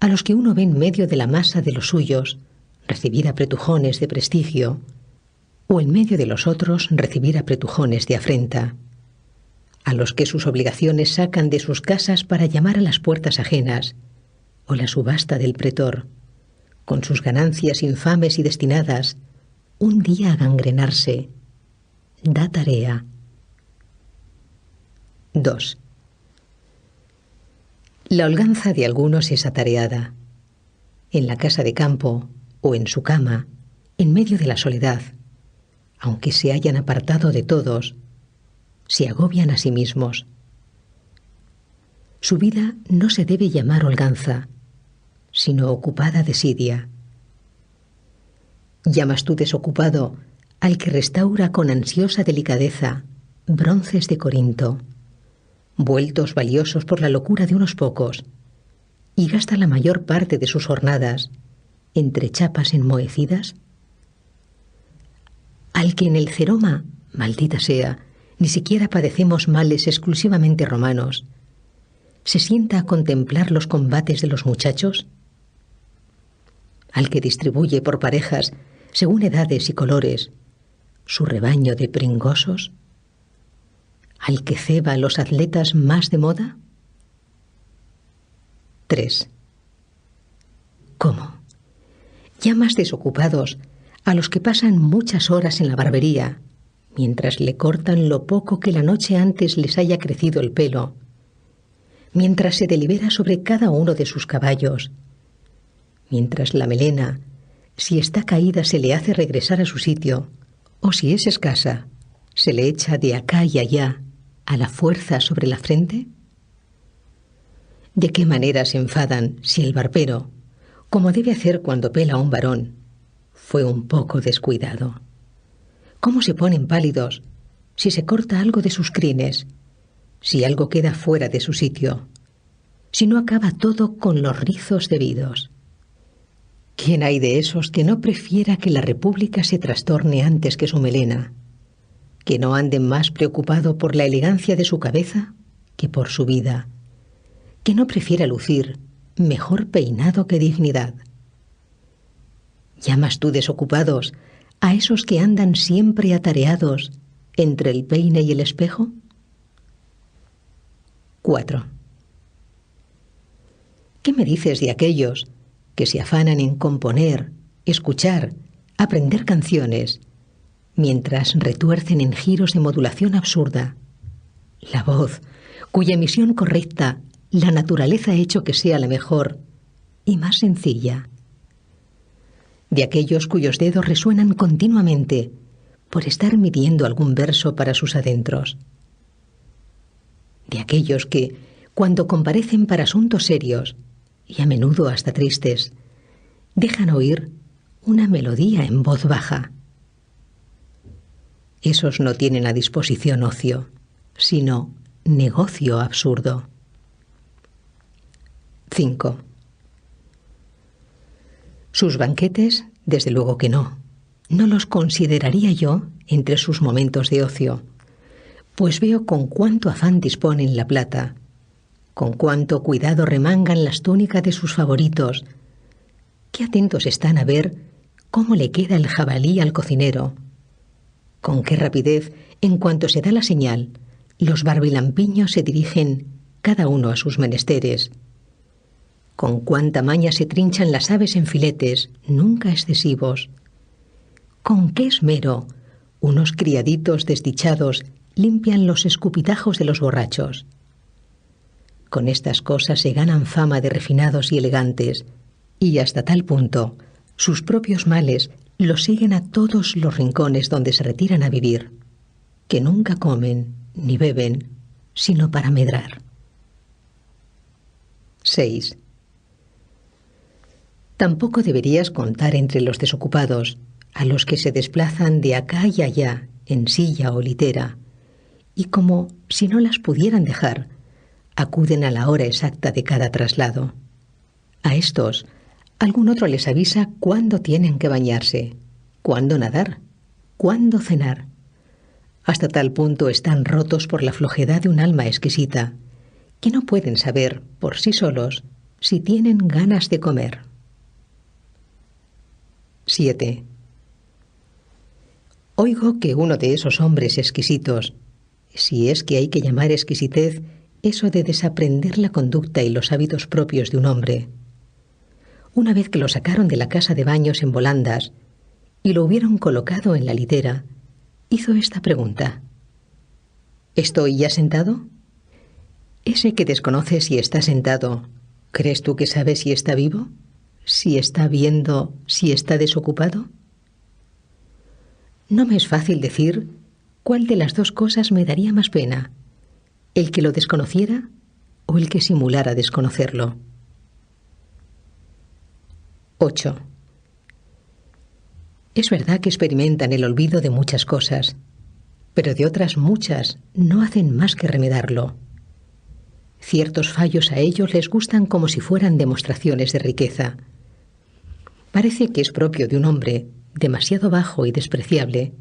a los que uno ve en medio de la masa de los suyos recibir apretujones de prestigio, o en medio de los otros recibir apretujones de afrenta, a los que sus obligaciones sacan de sus casas para llamar a las puertas ajenas, o la subasta del pretor, con sus ganancias infames y destinadas, un día a gangrenarse. Da tarea. 2. La holganza de algunos es atareada. En la casa de campo o en su cama, en medio de la soledad, aunque se hayan apartado de todos, se agobian a sí mismos. Su vida no se debe llamar holganza, sino ocupada desidia. ¿Llamas tú desocupado al que restaura con ansiosa delicadeza bronces de Corinto, vueltos valiosos por la locura de unos pocos, y gasta la mayor parte de sus jornadas entre chapas enmohecidas? Al que en el Ceroma, maldita sea, ni siquiera padecemos males exclusivamente romanos, ¿se sienta a contemplar los combates de los muchachos? Al que distribuye por parejas, según edades y colores, su rebaño de pringosos, al que ceba a los atletas más de moda. 3. ¿Cómo? ¿Llamas desocupados a los que pasan muchas horas en la barbería, mientras le cortan lo poco que la noche antes les haya crecido el pelo, mientras se delibera sobre cada uno de sus caballos, mientras la melena, si está caída, se le hace regresar a su sitio, o si es escasa, se le echa de acá y allá a la fuerza sobre la frente? ¿De qué manera se enfadan si el barbero, como debe hacer cuando pela a un varón, fue un poco descuidado? ¿Cómo se ponen pálidos si se corta algo de sus crines, si algo queda fuera de su sitio, si no acaba todo con los rizos debidos? ¿Quién hay de esos que no prefiera que la república se trastorne antes que su melena? ¿Que no ande más preocupado por la elegancia de su cabeza que por su vida? ¿Que no prefiera lucir mejor peinado que dignidad? ¿Llamas tú desocupados a esos que andan siempre atareados entre el peine y el espejo? 4. ¿Qué me dices de aquellos que se afanan en componer, escuchar, aprender canciones, mientras retuercen en giros de modulación absurda la voz, cuya emisión correcta la naturaleza ha hecho que sea la mejor y más sencilla? De aquellos cuyos dedos resuenan continuamente por estar midiendo algún verso para sus adentros. De aquellos que, cuando comparecen para asuntos serios, y a menudo hasta tristes, dejan oír una melodía en voz baja. Esos no tienen a disposición ocio, sino negocio absurdo. 5. Sus banquetes, desde luego que no. No los consideraría yo entre sus momentos de ocio, pues veo con cuánto afán disponen la plata, con cuánto cuidado remangan las túnicas de sus favoritos, qué atentos están a ver cómo le queda el jabalí al cocinero, con qué rapidez, en cuanto se da la señal, los barbilampiños se dirigen cada uno a sus menesteres, con cuánta maña se trinchan las aves en filetes, nunca excesivos, con qué esmero unos criaditos desdichados limpian los escupitajos de los borrachos. Con estas cosas se ganan fama de refinados y elegantes, y hasta tal punto sus propios males los siguen a todos los rincones donde se retiran a vivir, que nunca comen ni beben, sino para medrar. 6. Tampoco deberías contar entre los desocupados a los que se desplazan de acá y allá en silla o litera, y como si no las pudieran dejar, acuden a la hora exacta de cada traslado. A estos, algún otro les avisa cuándo tienen que bañarse, cuándo nadar, cuándo cenar. Hasta tal punto están rotos por la flojedad de un alma exquisita, que no pueden saber, por sí solos, si tienen ganas de comer. 7. Oigo que uno de esos hombres exquisitos, si es que hay que llamar exquisitez eso de desaprender la conducta y los hábitos propios de un hombre, una vez que lo sacaron de la casa de baños en volandas y lo hubieron colocado en la litera, hizo esta pregunta: ¿estoy ya sentado? Ese que desconoce si está sentado, ¿crees tú que sabe si está vivo? ¿Si está viendo, si está desocupado? No me es fácil decir cuál de las dos cosas me daría más pena, el que lo desconociera o el que simulara desconocerlo. 8. Es verdad que experimentan el olvido de muchas cosas, pero de otras muchas no hacen más que remedarlo. Ciertos fallos a ellos les gustan como si fueran demostraciones de riqueza. Parece que es propio de un hombre demasiado bajo y despreciable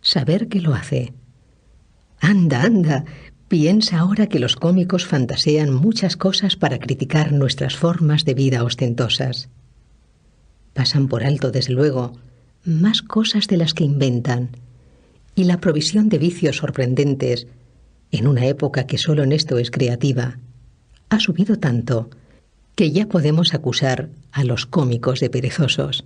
saber que lo hace. Anda, anda, piensa ahora que los cómicos fantasean muchas cosas para criticar nuestras formas de vida ostentosas. Pasan por alto, desde luego, más cosas de las que inventan, y la provisión de vicios sorprendentes, en una época que solo en esto es creativa, ha subido tanto que ya podemos acusar a los cómicos de perezosos.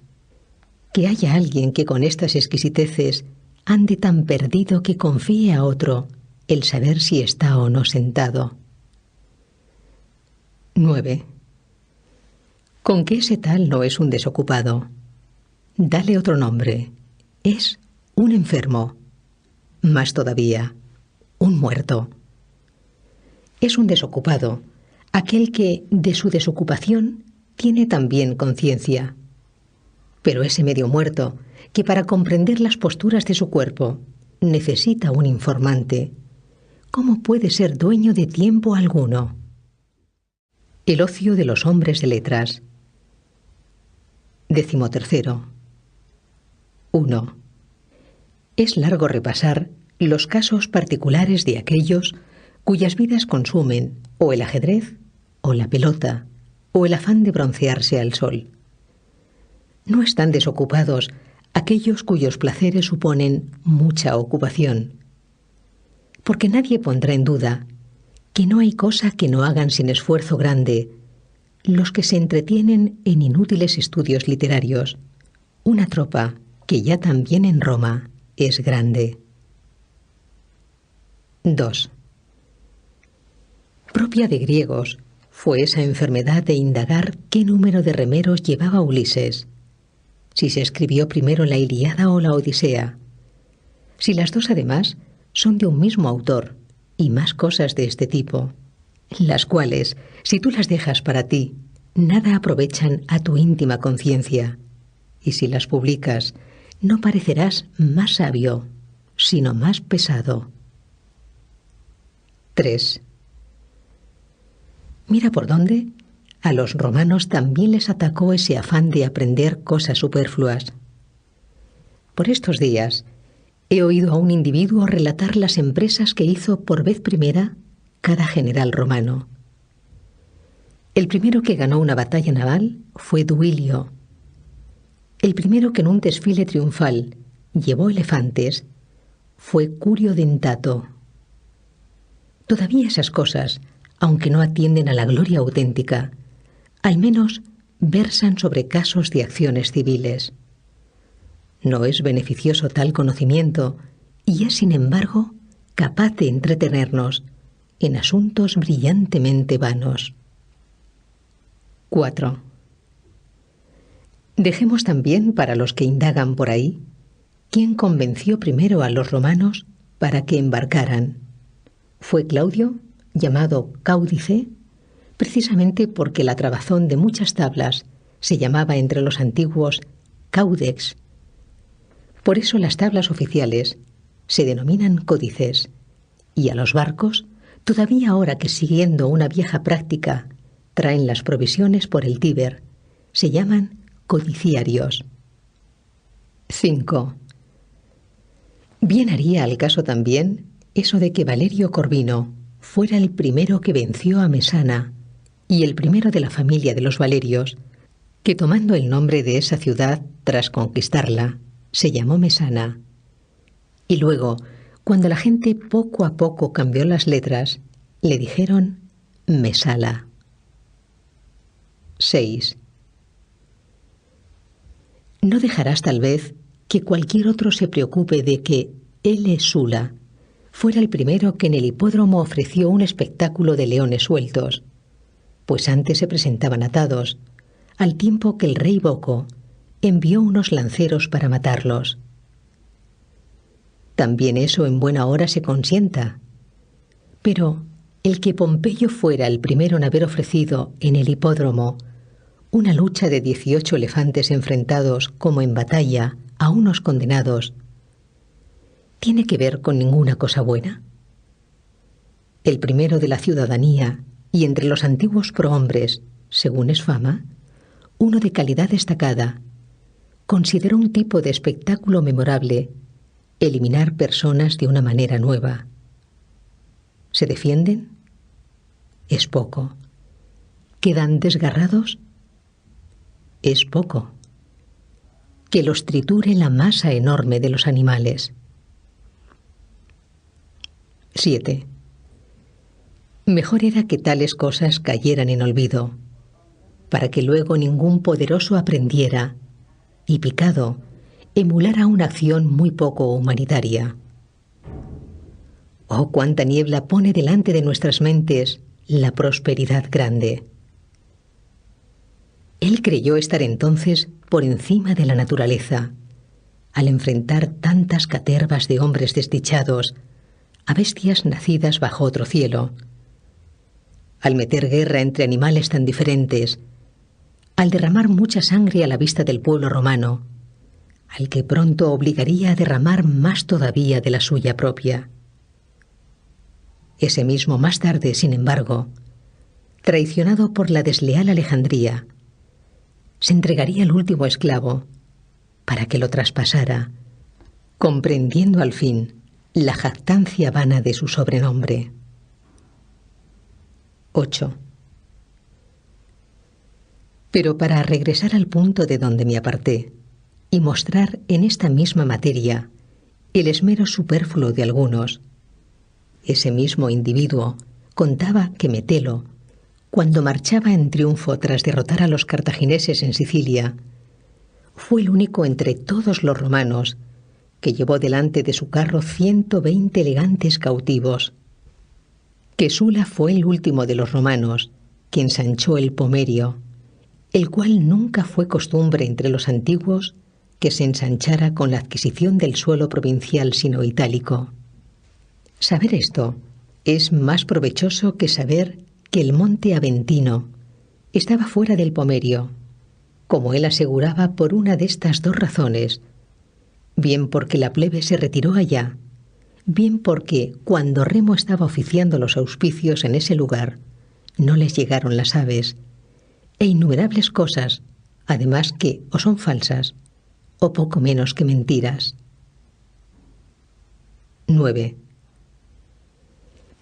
Que haya alguien que con estas exquisiteces ande tan perdido que confíe a otro el saber si está o no sentado. 9. Con que ese tal no es un desocupado. Dale otro nombre. Es un enfermo. Más todavía, un muerto. Es un desocupado, aquel que de su desocupación tiene también conciencia. Pero ese medio muerto, que para comprender las posturas de su cuerpo necesita un informante, ¿cómo puede ser dueño de tiempo alguno? El ocio de los hombres de letras. 13. 1. Es largo repasar los casos particulares de aquellos cuyas vidas consumen o el ajedrez, o la pelota, o el afán de broncearse al sol. No están desocupados aquellos cuyos placeres suponen mucha ocupación, porque nadie pondrá en duda que no hay cosa que no hagan sin esfuerzo grande los que se entretienen en inútiles estudios literarios, una tropa que ya también en Roma es grande. 2. Propia de griegos fue esa enfermedad de indagar qué número de remeros llevaba Ulises, si se escribió primero la Ilíada o la Odisea, si las dos además son de un mismo autor, y más cosas de este tipo, las cuales, si tú las dejas para ti, nada aprovechan a tu íntima conciencia, y si las publicas, no parecerás más sabio, sino más pesado. 3. Mira por dónde a los romanos también les atacó ese afán de aprender cosas superfluas. Por estos días he oído a un individuo relatar las empresas que hizo por vez primera cada general romano. El primero que ganó una batalla naval fue Duilio. El primero que en un desfile triunfal llevó elefantes fue Curio Dentato. Todavía esas cosas, aunque no atienden a la gloria auténtica, al menos versan sobre casos de acciones civiles. No es beneficioso tal conocimiento y es, sin embargo, capaz de entretenernos en asuntos brillantemente vanos. 4. Dejemos también para los que indagan por ahí quién convenció primero a los romanos para que embarcaran. Fue Claudio, llamado Cáudice, precisamente porque la trabazón de muchas tablas se llamaba entre los antiguos Caudex. Por eso las tablas oficiales se denominan códices, y a los barcos, todavía ahora que siguiendo una vieja práctica traen las provisiones por el Tíber, se llaman codiciarios. 5. Bien haría al caso también eso de que Valerio Corvino fuera el primero que venció a Mesana y el primero de la familia de los Valerios, que tomando el nombre de esa ciudad tras conquistarla, se llamó Mesana. Y luego, cuando la gente poco a poco cambió las letras, le dijeron Mesala. 6. No dejarás tal vez que cualquier otro se preocupe de que L. Sula fuera el primero que en el hipódromo ofreció un espectáculo de leones sueltos, pues antes se presentaban atados, al tiempo que el rey Boco envió unos lanceros para matarlos. También eso en buena hora se consienta, pero el que Pompeyo fuera el primero en haber ofrecido en el hipódromo una lucha de 18 elefantes enfrentados como en batalla a unos condenados, ¿tiene que ver con ninguna cosa buena? El primero de la ciudadanía, y entre los antiguos prohombres, según es fama, uno de calidad destacada, consideró un tipo de espectáculo memorable eliminar personas de una manera nueva. ¿Se defienden? Es poco. ¿Quedan desgarrados? Es poco. Que los triture la masa enorme de los animales. 7. Mejor era que tales cosas cayeran en olvido, para que luego ningún poderoso aprendiera y, picado, emulara una acción muy poco humanitaria. Oh, cuánta niebla pone delante de nuestras mentes la prosperidad grande. Él creyó estar entonces por encima de la naturaleza, al enfrentar tantas catervas de hombres desdichados, a bestias nacidas bajo otro cielo, al meter guerra entre animales tan diferentes, al derramar mucha sangre a la vista del pueblo romano, al que pronto obligaría a derramar más todavía de la suya propia. Ese mismo más tarde, sin embargo, traicionado por la desleal Alejandría, se entregaría al último esclavo para que lo traspasara, comprendiendo al fin la jactancia vana de su sobrenombre. 8. Pero para regresar al punto de donde me aparté y mostrar en esta misma materia el esmero superfluo de algunos, ese mismo individuo contaba que Metelo, cuando marchaba en triunfo tras derrotar a los cartagineses en Sicilia, fue el único entre todos los romanos que llevó delante de su carro 120 elegantes cautivos, que Sula fue el último de los romanos que ensanchó el Pomerio, el cual nunca fue costumbre entre los antiguos que se ensanchara con la adquisición del suelo provincial sino itálico. Saber esto es más provechoso que saber que el monte Aventino estaba fuera del Pomerio, como él aseguraba por una de estas dos razones, bien porque la plebe se retiró allá, bien porque cuando Remo estaba oficiando los auspicios en ese lugar, no les llegaron las aves, e innumerables cosas, además que o son falsas, o poco menos que mentiras. 9.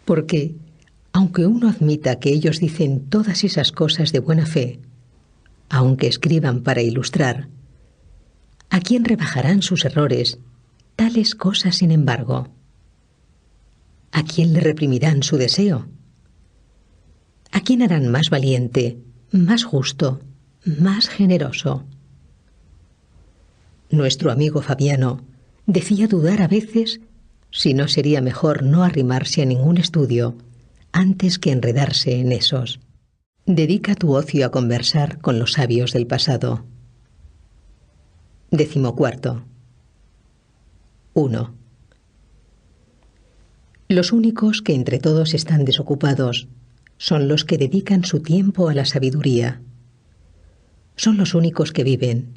Porque, aunque uno admita que ellos dicen todas esas cosas de buena fe, aunque escriban para ilustrar, ¿a quién rebajarán sus errores tales cosas sin embargo? ¿A quién le reprimirán su deseo? ¿A quién harán más valiente, más justo, más generoso? Nuestro amigo Fabiano decía dudar a veces si no sería mejor no arrimarse a ningún estudio antes que enredarse en esos. Dedica tu ocio a conversar con los sabios del pasado. 14. 1. Los únicos que entre todos están desocupados son los que dedican su tiempo a la sabiduría. Son los únicos que viven,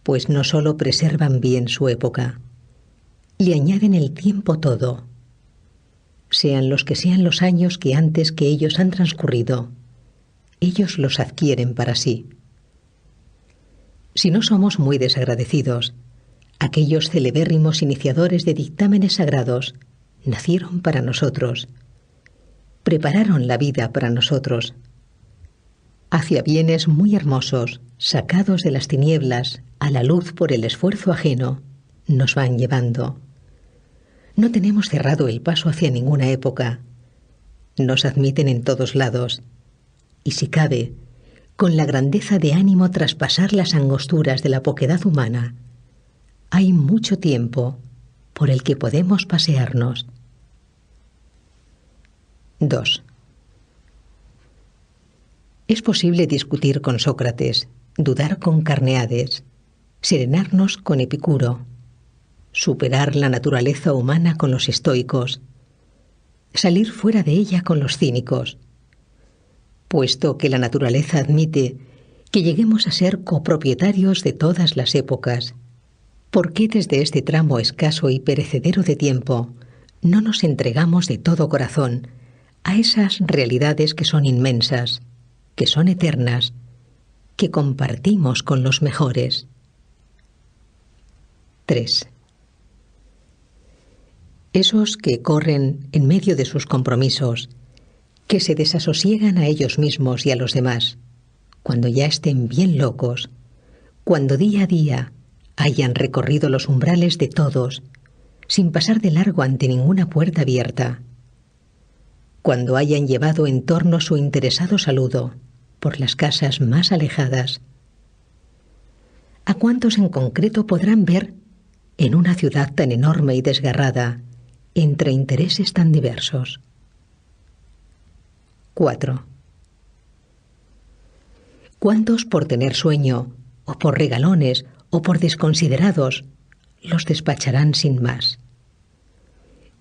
pues no solo preservan bien su época, le añaden el tiempo todo, sean los que sean los años que antes que ellos han transcurrido, ellos los adquieren para sí. Si no somos muy desagradecidos, aquellos celebérrimos iniciadores de dictámenes sagrados nacieron para nosotros, prepararon la vida para nosotros, hacia bienes muy hermosos, sacados de las tinieblas a la luz por el esfuerzo ajeno, nos van llevando. No tenemos cerrado el paso hacia ninguna época. Nos admiten en todos lados, y si cabe, con la grandeza de ánimo traspasar las angosturas de la poquedad humana, hay mucho tiempo por el que podemos pasearnos. 2. Es posible discutir con Sócrates, dudar con Carneades, serenarnos con Epicuro, superar la naturaleza humana con los estoicos, salir fuera de ella con los cínicos, puesto que la naturaleza admite que lleguemos a ser copropietarios de todas las épocas. ¿Por qué desde este tramo escaso y perecedero de tiempo no nos entregamos de todo corazón a esas realidades que son inmensas, que son eternas, que compartimos con los mejores? 3. Esos que corren en medio de sus compromisos, que se desasosiegan a ellos mismos y a los demás, cuando ya estén bien locos, cuando día a día hayan recorrido los umbrales de todos, sin pasar de largo ante ninguna puerta abierta, cuando hayan llevado en torno su interesado saludo por las casas más alejadas, ¿a cuántos en concreto podrán ver en una ciudad tan enorme y desgarrada, entre intereses tan diversos? 4. ¿Cuántos por tener sueño, o por regalones, o por desconsiderados, los despacharán sin más?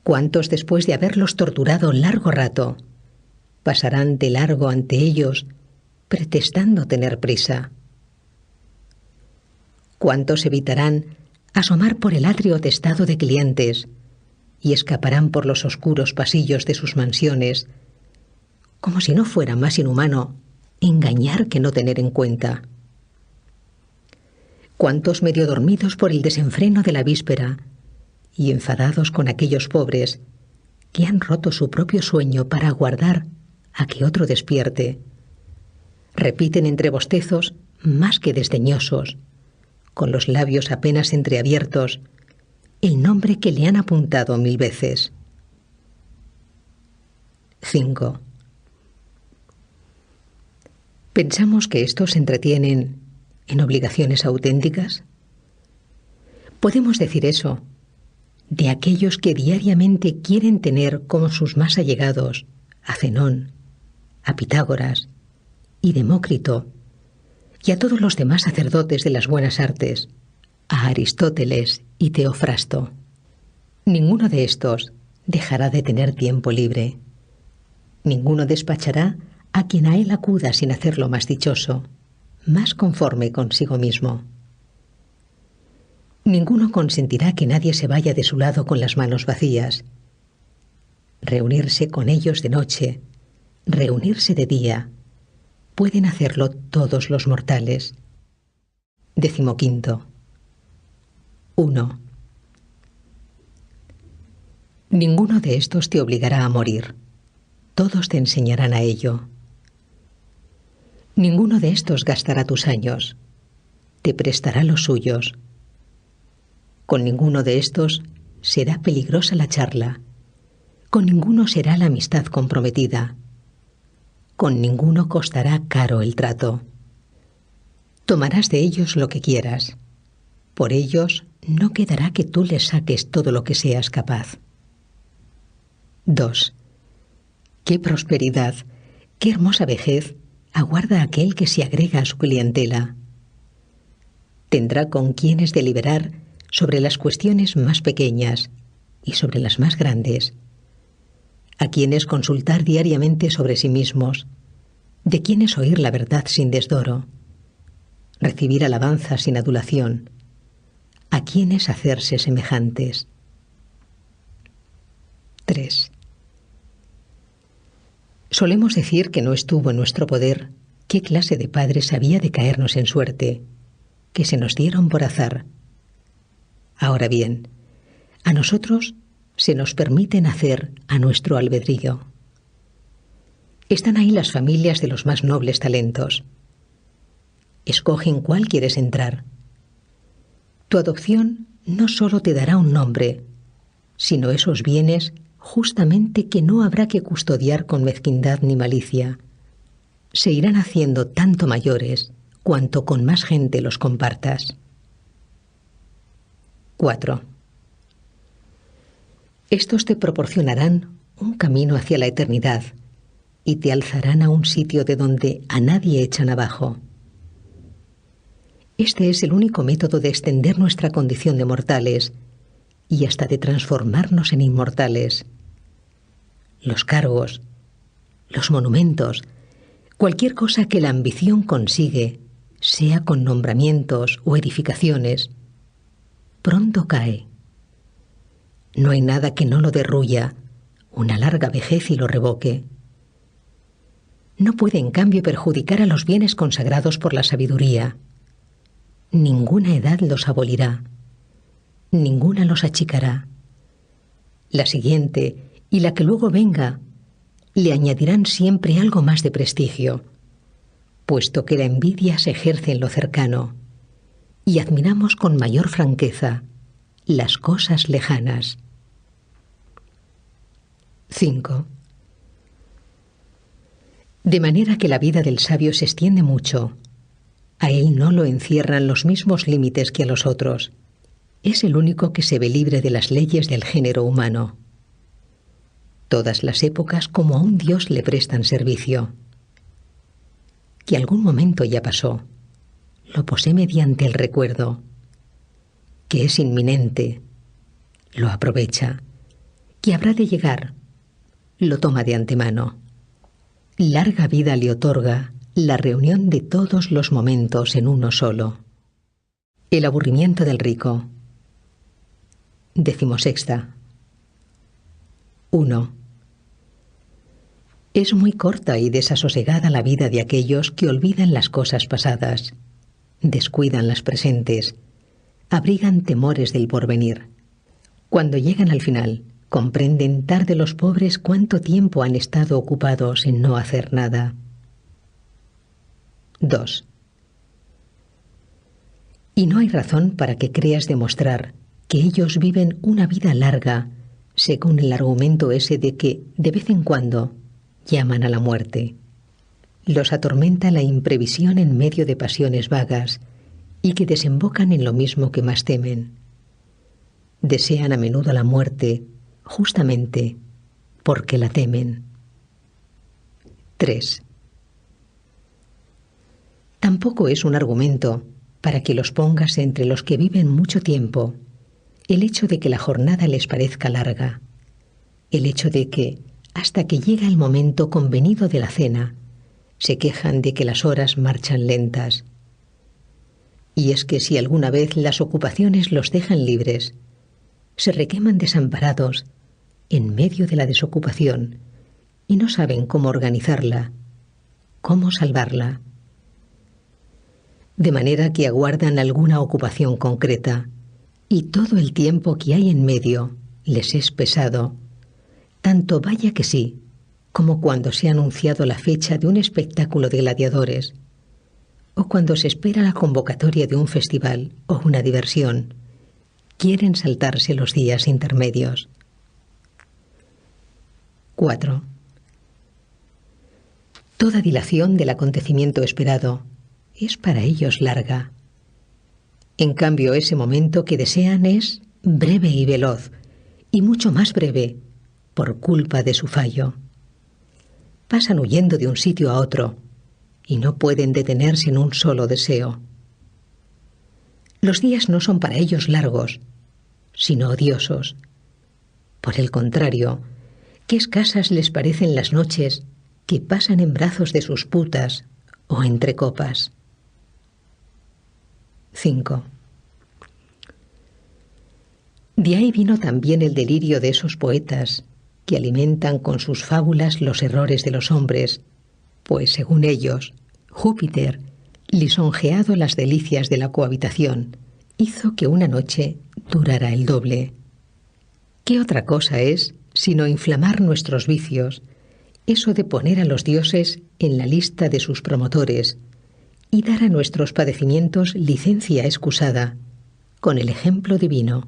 ¿Cuántos, después de haberlos torturado largo rato, pasarán de largo ante ellos, pretextando tener prisa? ¿Cuántos evitarán asomar por el atrio testado de clientes y escaparán por los oscuros pasillos de sus mansiones, como si no fuera más inhumano engañar que no tener en cuenta? ¿Cuántos medio dormidos por el desenfreno de la víspera y enfadados con aquellos pobres que han roto su propio sueño para aguardar a que otro despierte, repiten entre bostezos más que desdeñosos, con los labios apenas entreabiertos, el nombre que le han apuntado 1000 veces? 5. ¿Pensamos que estos se entretienen en obligaciones auténticas? Podemos decir eso de aquellos que diariamente quieren tener como sus más allegados a Zenón, a Pitágoras y Demócrito, y a todos los demás sacerdotes de las buenas artes, a Aristóteles y Teofrasto. Ninguno de estos dejará de tener tiempo libre. Ninguno despachará a quien a él acuda sin hacerlo más dichoso, más conforme consigo mismo. Ninguno consentirá que nadie se vaya de su lado con las manos vacías. Reunirse con ellos de noche, reunirse de día, pueden hacerlo todos los mortales. 15. 1. Ninguno de estos te obligará a morir. Todos te enseñarán a ello. Ninguno de estos gastará tus años. Te prestará los suyos. Con ninguno de estos será peligrosa la charla. Con ninguno será la amistad comprometida. Con ninguno costará caro el trato. Tomarás de ellos lo que quieras. Por ellos no quedará que tú les saques todo lo que seas capaz. 2. Qué prosperidad, qué hermosa vejez aguarda aquel que se agrega a su clientela. Tendrá con quienes deliberar sobre las cuestiones más pequeñas y sobre las más grandes, a quienes consultar diariamente sobre sí mismos, de quienes oír la verdad sin desdoro, recibir alabanza sin adulación, a quienes hacerse semejantes. 3. Solemos decir que no estuvo en nuestro poder qué clase de padres había de caernos en suerte, que se nos dieron por azar. Ahora bien, a nosotros se nos permite nacer a nuestro albedrío. Están ahí las familias de los más nobles talentos. Escoge en cuál quieres entrar. Tu adopción no solo te dará un nombre, sino esos bienes justamente que no habrá que custodiar con mezquindad ni malicia. Se irán haciendo tanto mayores cuanto con más gente los compartas. 4. Estos te proporcionarán un camino hacia la eternidad y te alzarán a un sitio de donde a nadie echan abajo. Este es el único método de extender nuestra condición de mortales y hasta de transformarnos en inmortales. Los cargos, los monumentos, cualquier cosa que la ambición consigue, sea con nombramientos o edificaciones, pronto cae. No hay nada que no lo derruya, una larga vejez y lo revoque. No puede, en cambio, perjudicar a los bienes consagrados por la sabiduría. Ninguna edad los abolirá, ninguna los achicará. La siguiente y la que luego venga le añadirán siempre algo más de prestigio, puesto que la envidia se ejerce en lo cercano y admiramos con mayor franqueza las cosas lejanas. 5. De manera que la vida del sabio se extiende mucho. A él no lo encierran los mismos límites que a los otros. Es el único que se ve libre de las leyes del género humano. Todas las épocas como a un dios le prestan servicio. que algún momento ya pasó, lo posee mediante el recuerdo, que es inminente, lo aprovecha, que habrá de llegar, lo toma de antemano. Larga vida le otorga la reunión de todos los momentos en uno solo. El aburrimiento del rico. 16. 1. Es muy corta y desasosegada la vida de aquellos que olvidan las cosas pasadas, descuidan las presentes, abrigan temores del porvenir. Cuando llegan al final, comprenden tarde los pobres cuánto tiempo han estado ocupados en no hacer nada. 2. Y no hay razón para que creas demostrar que ellos viven una vida larga, según el argumento ese de que, de vez en cuando, llaman a la muerte. Los atormenta la imprevisión en medio de pasiones vagas y que desembocan en lo mismo que más temen. Desean a menudo la muerte, justamente porque la temen. 3. Tampoco es un argumento para que los pongas entre los que viven mucho tiempo el hecho de que la jornada les parezca larga, el hecho de que, hasta que llega el momento convenido de la cena, se quejan de que las horas marchan lentas. Y es que si alguna vez las ocupaciones los dejan libres, se requeman desamparados en medio de la desocupación y no saben cómo organizarla, cómo salvarla. De manera que aguardan alguna ocupación concreta y todo el tiempo que hay en medio les es pesado, tanto vaya que sí, como cuando se ha anunciado la fecha de un espectáculo de gladiadores, o cuando se espera la convocatoria de un festival o una diversión. Quieren saltarse los días intermedios. 4. Toda dilación del acontecimiento esperado es para ellos larga. En cambio, ese momento que desean es breve y veloz, y mucho más breve, por culpa de su fallo. Pasan huyendo de un sitio a otro, y no pueden detenerse en un solo deseo. Los días no son para ellos largos, sino odiosos. Por el contrario, qué escasas les parecen las noches que pasan en brazos de sus putas o entre copas. 5. De ahí vino también el delirio de esos poetas que alimentan con sus fábulas los errores de los hombres, pues según ellos, Júpiter, lisonjeado las delicias de la cohabitación, hizo que una noche durara el doble. ¿Qué otra cosa es sino inflamar nuestros vicios, eso de poner a los dioses en la lista de sus promotores y dar a nuestros padecimientos licencia excusada, con el ejemplo divino?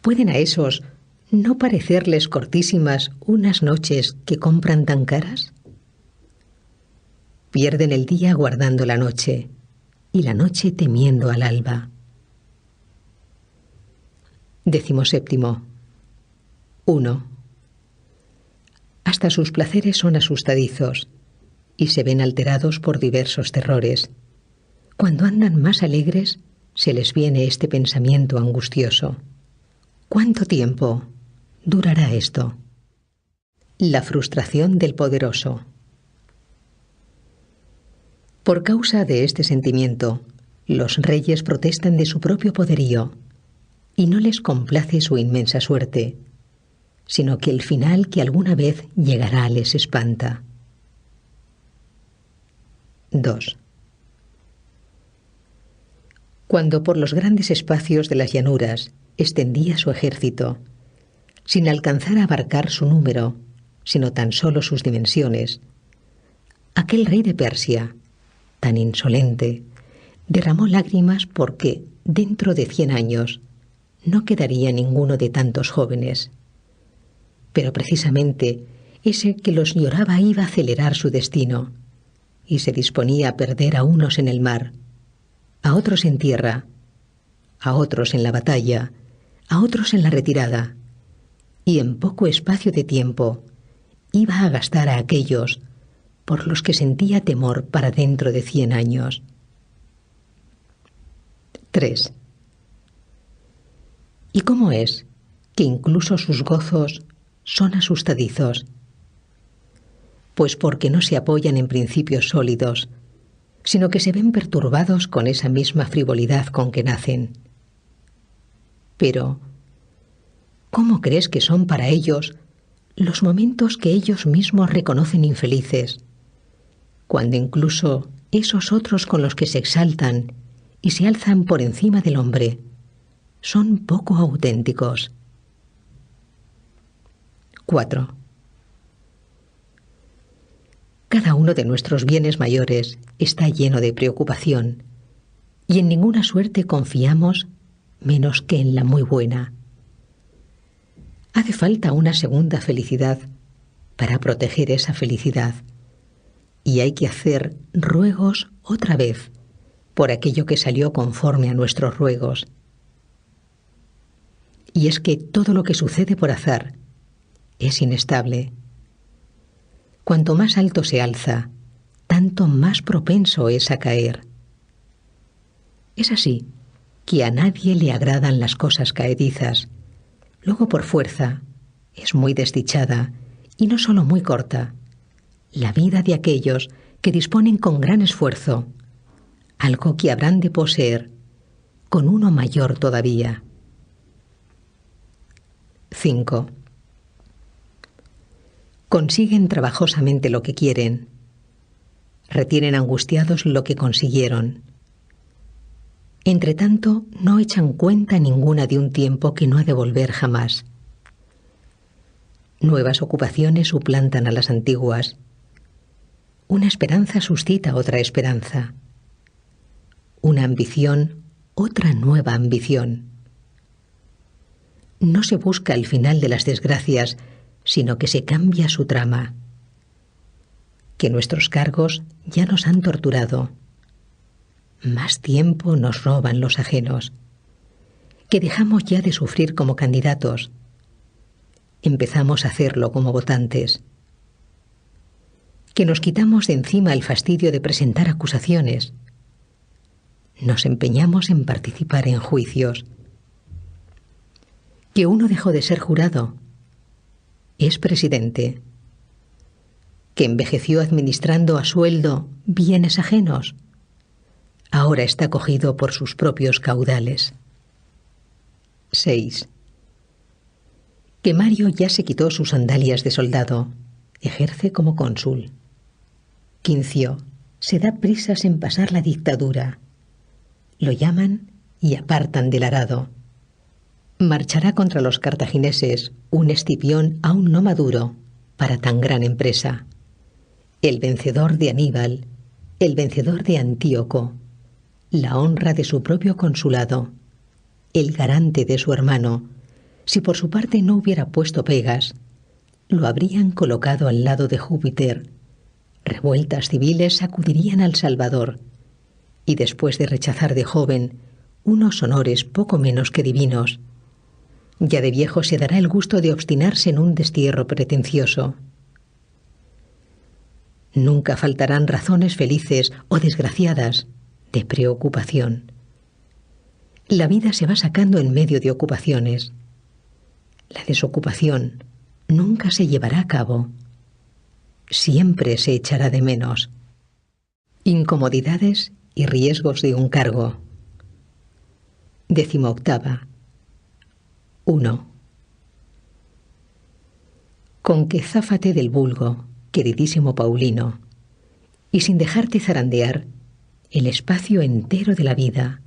¿Pueden a esos no parecerles cortísimas unas noches que compran tan caras? Pierden el día guardando la noche, y la noche temiendo al alba. 17. 1. Hasta sus placeres son asustadizos, y se ven alterados por diversos terrores. Cuando andan más alegres, se les viene este pensamiento angustioso: ¿cuánto tiempo durará esto? La frustración del poderoso. Por causa de este sentimiento, los reyes protestan de su propio poderío, y no les complace su inmensa suerte, sino que el final que alguna vez llegará les espanta. 2. Cuando por los grandes espacios de las llanuras extendía su ejército, sin alcanzar a abarcar su número, sino tan solo sus dimensiones, aquel rey de Persia, tan insolente, derramó lágrimas porque, dentro de 100 años, no quedaría ninguno de tantos jóvenes. Pero precisamente ese que los lloraba iba a acelerar su destino, y se disponía a perder a unos en el mar, a otros en tierra, a otros en la batalla, a otros en la retirada, y en poco espacio de tiempo iba a gastar a aquellos por los que sentía temor para dentro de 100 años. 3. ¿Y cómo es que incluso sus gozos son asustadizos? Pues porque no se apoyan en principios sólidos, sino que se ven perturbados con esa misma frivolidad con que nacen. Pero, ¿cómo crees que son para ellos los momentos que ellos mismos reconocen infelices, cuando incluso esos otros con los que se exaltan y se alzan por encima del hombre son poco auténticos? 4. Cada uno de nuestros bienes mayores está lleno de preocupación, y en ninguna suerte confiamos menos que en la muy buena. Hace falta una segunda felicidad para proteger esa felicidad, y hay que hacer ruegos otra vez por aquello que salió conforme a nuestros ruegos. Y es que todo lo que sucede por azar es inestable. Cuanto más alto se alza, tanto más propenso es a caer. Es así que a nadie le agradan las cosas caedizas. Luego por fuerza es muy desdichada y no solo muy corta la vida de aquellos que disponen con gran esfuerzo algo que habrán de poseer con uno mayor todavía. 5. Consiguen trabajosamente lo que quieren, retienen angustiados lo que consiguieron. Entretanto, no echan cuenta ninguna de un tiempo que no ha de volver jamás. Nuevas ocupaciones suplantan a las antiguas. Una esperanza suscita otra esperanza. Una ambición, otra nueva ambición. No se busca el final de las desgracias, sino que se cambia su trama. Que nuestros cargos ya nos han torturado. Más tiempo nos roban los ajenos. Que dejamos ya de sufrir como candidatos. Empezamos a hacerlo como votantes. Que nos quitamos de encima el fastidio de presentar acusaciones. Nos empeñamos en participar en juicios. Que uno dejó de ser jurado. Es presidente. Que envejeció administrando a sueldo bienes ajenos. Ahora está cogido por sus propios caudales. 6. Que Mario ya se quitó sus sandalias de soldado. Ejerce como cónsul. Quincio se da prisas en pasar la dictadura. Lo llaman y apartan del arado. Marchará contra los cartagineses un Escipión aún no maduro para tan gran empresa. El vencedor de Aníbal, el vencedor de Antíoco, la honra de su propio consulado, el garante de su hermano, si por su parte no hubiera puesto pegas, lo habrían colocado al lado de Júpiter. Revueltas civiles sacudirían al Salvador, y después de rechazar de joven unos honores poco menos que divinos, ya de viejo se dará el gusto de obstinarse en un destierro pretencioso. Nunca faltarán razones felices o desgraciadas de preocupación. La vida se va sacando en medio de ocupaciones. La desocupación nunca se llevará a cabo. Siempre se echará de menos. Incomodidades y riesgos de un cargo. 18. 1. Con que záfate del vulgo, queridísimo Paulino, y sin dejarte zarandear el espacio entero de la vida,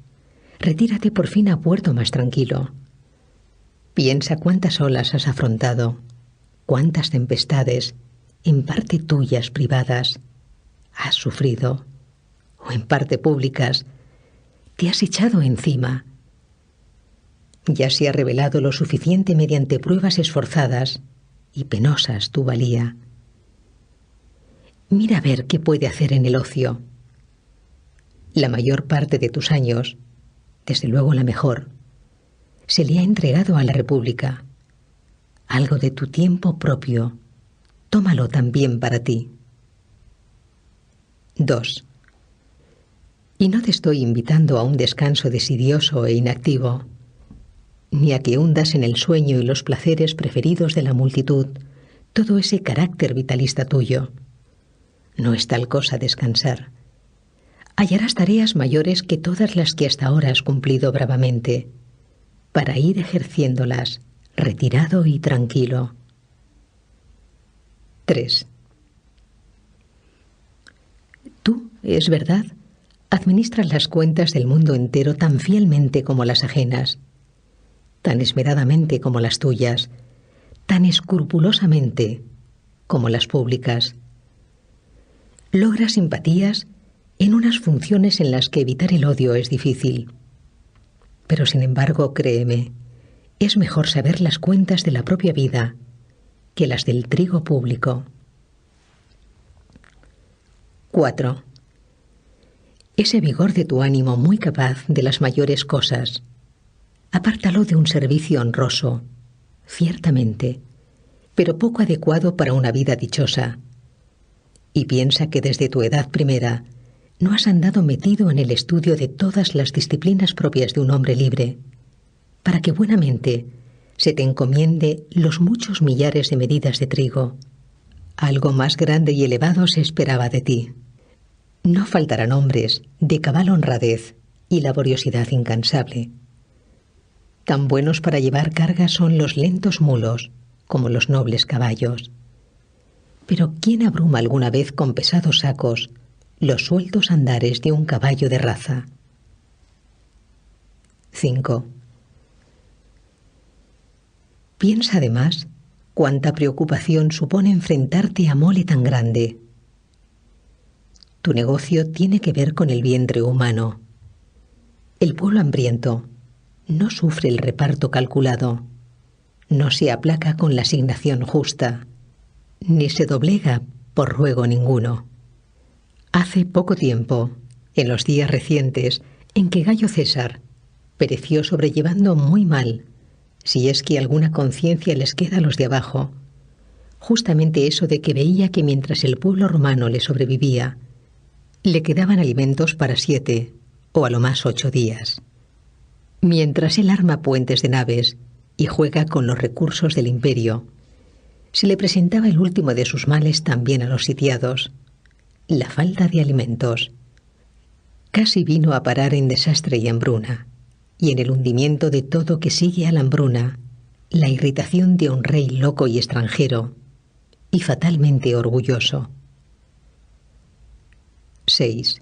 retírate por fin a puerto más tranquilo. Piensa cuántas olas has afrontado, cuántas tempestades, en parte tuyas privadas, has sufrido, o en parte públicas, te has echado encima. Ya se ha revelado lo suficiente mediante pruebas esforzadas y penosas tu valía. Mira a ver qué puede hacer en el ocio. La mayor parte de tus años, desde luego la mejor, se le ha entregado a la República. Algo de tu tiempo propio, tómalo también para ti. 2. Y no te estoy invitando a un descanso desidioso e inactivo, ni a que hundas en el sueño y los placeres preferidos de la multitud todo ese carácter vitalista tuyo. No es tal cosa descansar. Hallarás tareas mayores que todas las que hasta ahora has cumplido bravamente, para ir ejerciéndolas, retirado y tranquilo. 3. Tú, es verdad, administras las cuentas del mundo entero tan fielmente como las ajenas, tan esmeradamente como las tuyas, tan escrupulosamente como las públicas. Logras simpatías en unas funciones en las que evitar el odio es difícil. Pero sin embargo, créeme, es mejor saber las cuentas de la propia vida que las del trigo público. 4. Ese vigor de tu ánimo muy capaz de las mayores cosas, apártalo de un servicio honroso, ciertamente, pero poco adecuado para una vida dichosa. Y piensa que desde tu edad primera no has andado metido en el estudio de todas las disciplinas propias de un hombre libre, para que buenamente se te encomiende los muchos millares de medidas de trigo. Algo más grande y elevado se esperaba de ti. No faltarán hombres de cabal honradez y laboriosidad incansable. Tan buenos para llevar cargas son los lentos mulos como los nobles caballos. Pero ¿quién abruma alguna vez con pesados sacos los sueltos andares de un caballo de raza? 5. Piensa además cuánta preocupación supone enfrentarte a mole tan grande. Tu negocio tiene que ver con el vientre humano. El pueblo hambriento no sufre el reparto calculado, no se aplaca con la asignación justa, ni se doblega por ruego ninguno. Hace poco tiempo, en los días recientes en que Gayo César pereció sobrellevando muy mal, si es que alguna conciencia les queda a los de abajo, justamente eso de que veía que mientras el pueblo romano le sobrevivía, le quedaban alimentos para 7 o a lo más 8 días. Mientras él arma puentes de naves y juega con los recursos del imperio, se le presentaba el último de sus males también a los sitiados, la falta de alimentos. Casi vino a parar en desastre y hambruna, y en el hundimiento de todo que sigue a la hambruna, la irritación de un rey loco y extranjero, y fatalmente orgulloso. 6.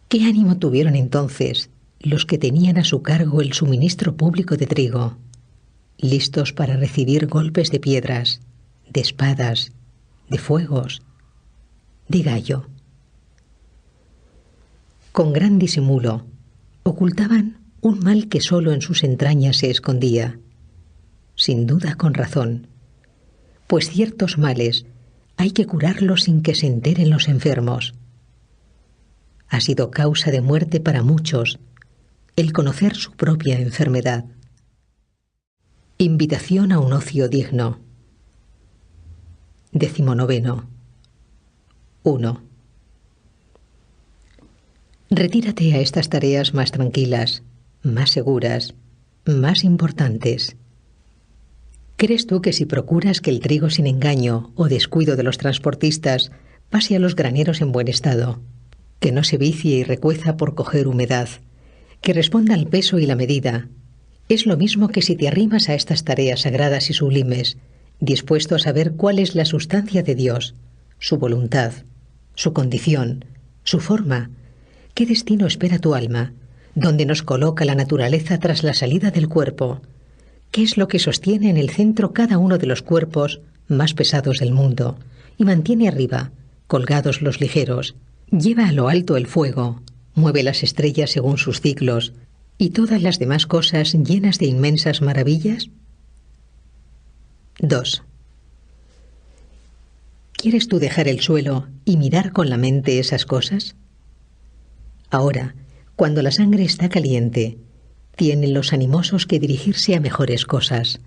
¿Qué ánimo tuvieron entonces los que tenían a su cargo el suministro público de trigo, listos para recibir golpes de piedras, de espadas, de fuegos, de Gayo? Con gran disimulo, ocultaban un mal que solo en sus entrañas se escondía, sin duda con razón, pues ciertos males hay que curarlos sin que se enteren los enfermos. Ha sido causa de muerte para muchos el conocer su propia enfermedad. Invitación a un ocio digno. 19. 1. Retírate a estas tareas más tranquilas, más seguras, más importantes. ¿Crees tú que si procuras que el trigo sin engaño o descuido de los transportistas pase a los graneros en buen estado, que no se vicie y recueza por coger humedad, que responda al peso y la medida, es lo mismo que si te arrimas a estas tareas sagradas y sublimes, dispuesto a saber cuál es la sustancia de Dios, su voluntad, su condición, su forma, qué destino espera tu alma, dónde nos coloca la naturaleza tras la salida del cuerpo, qué es lo que sostiene en el centro cada uno de los cuerpos más pesados del mundo y mantiene arriba, colgados los ligeros, lleva a lo alto el fuego, mueve las estrellas según sus ciclos y todas las demás cosas llenas de inmensas maravillas? 2. ¿Quieres tú dejar el suelo y mirar con la mente esas cosas? Ahora, cuando la sangre está caliente, tienen los animosos que dirigirse a mejores cosas.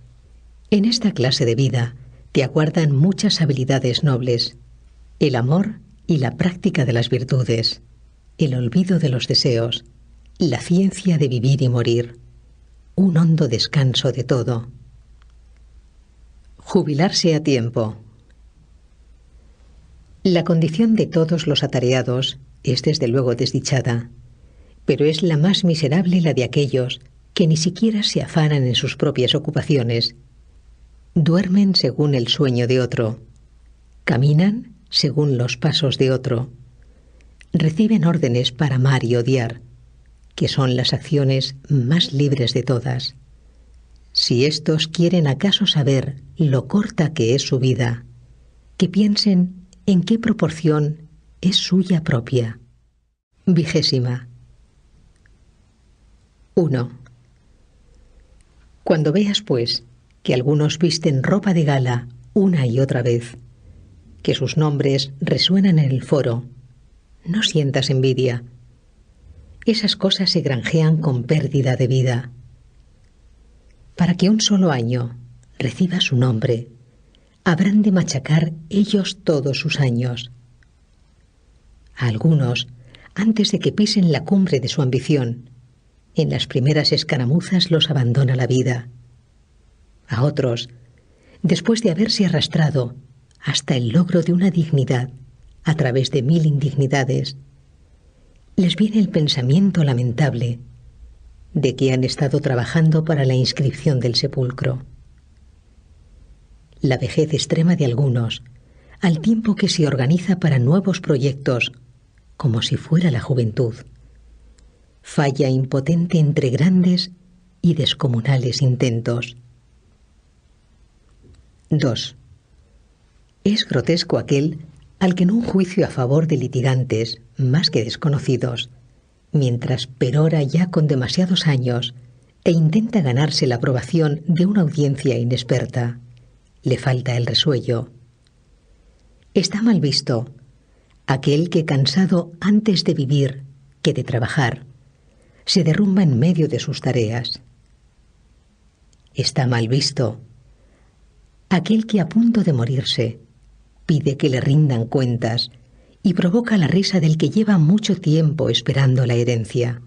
En esta clase de vida te aguardan muchas habilidades nobles. El amor y la práctica de las virtudes, el olvido de los deseos, la ciencia de vivir y morir, un hondo descanso de todo. Jubilarse a tiempo. La condición de todos los atareados es desde luego desdichada, pero es la más miserable la de aquellos que ni siquiera se afanan en sus propias ocupaciones. Duermen según el sueño de otro, caminan según los pasos de otro, reciben órdenes para amar y odiar, que son las acciones más libres de todas. Si éstos quieren acaso saber lo corta que es su vida, que piensen en qué proporción es suya propia. 20. 1. Cuando veas, pues, que algunos visten ropa de gala una y otra vez, que sus nombres resuenan en el foro, no sientas envidia. Esas cosas se granjean con pérdida de vida. Para que un solo año reciba su nombre, habrán de machacar ellos todos sus años. A algunos, antes de que pisen la cumbre de su ambición, en las primeras escaramuzas los abandona la vida. A otros, después de haberse arrastrado hasta el logro de una dignidad a través de 1000 indignidades, les viene el pensamiento lamentable de que han estado trabajando para la inscripción del sepulcro. La vejez extrema de algunos, al tiempo que se organiza para nuevos proyectos, como si fuera la juventud, falla impotente entre grandes y descomunales intentos. 2. Es grotesco aquel al que en un juicio a favor de litigantes, más que desconocidos, mientras perora ya con demasiados años e intenta ganarse la aprobación de una audiencia inexperta, le falta el resuello. Está mal visto aquel que, cansado antes de vivir que de trabajar, se derrumba en medio de sus tareas. Está mal visto aquel que, a punto de morirse, pide que le rindan cuentas y provoca la risa del que lleva mucho tiempo esperando la herencia.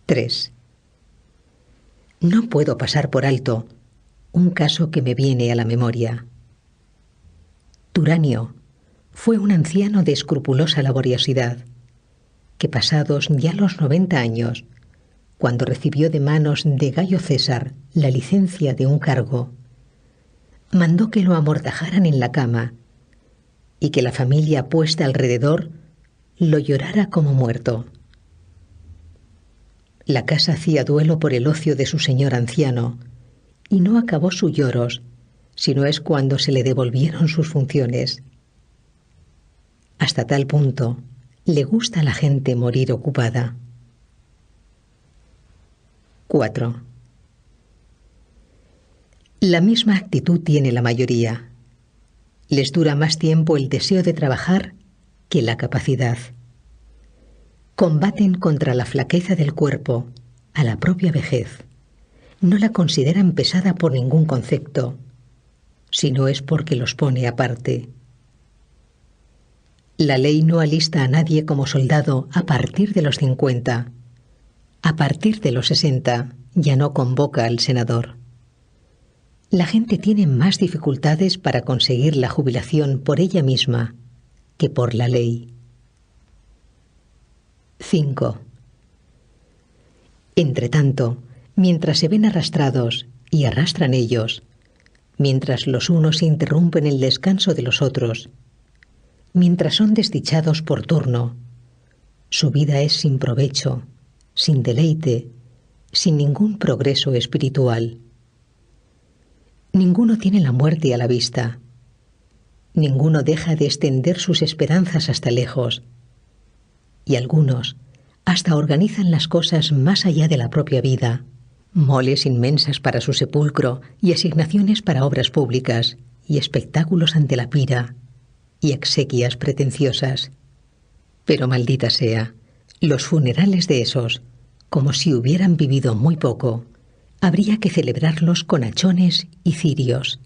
3. No puedo pasar por alto un caso que me viene a la memoria. Turanio fue un anciano de escrupulosa laboriosidad, que pasados ya los 90 años, cuando recibió de manos de Gayo César la licencia de un cargo, mandó que lo amortajaran en la cama y que la familia puesta alrededor lo llorara como muerto. La casa hacía duelo por el ocio de su señor anciano y no acabó sus lloros, sino es cuando se le devolvieron sus funciones. Hasta tal punto le gusta a la gente morir ocupada. 4. La misma actitud tiene la mayoría. Les dura más tiempo el deseo de trabajar que la capacidad. Combaten contra la flaqueza del cuerpo, a la propia vejez. No la consideran pesada por ningún concepto, sino es porque los pone aparte. La ley no alista a nadie como soldado a partir de los 50. A partir de los 60 ya no convoca al senador. La gente tiene más dificultades para conseguir la jubilación por ella misma que por la ley. 5. Entretanto, mientras se ven arrastrados y arrastran ellos, mientras los unos interrumpen el descanso de los otros, mientras son desdichados por turno, su vida es sin provecho, sin deleite, sin ningún progreso espiritual. Ninguno tiene la muerte a la vista. Ninguno deja de extender sus esperanzas hasta lejos. Y algunos hasta organizan las cosas más allá de la propia vida, moles inmensas para su sepulcro y asignaciones para obras públicas y espectáculos ante la pira y exequias pretenciosas. Pero maldita sea, los funerales de esos, como si hubieran vivido muy poco, habría que celebrarlos con hachones y cirios.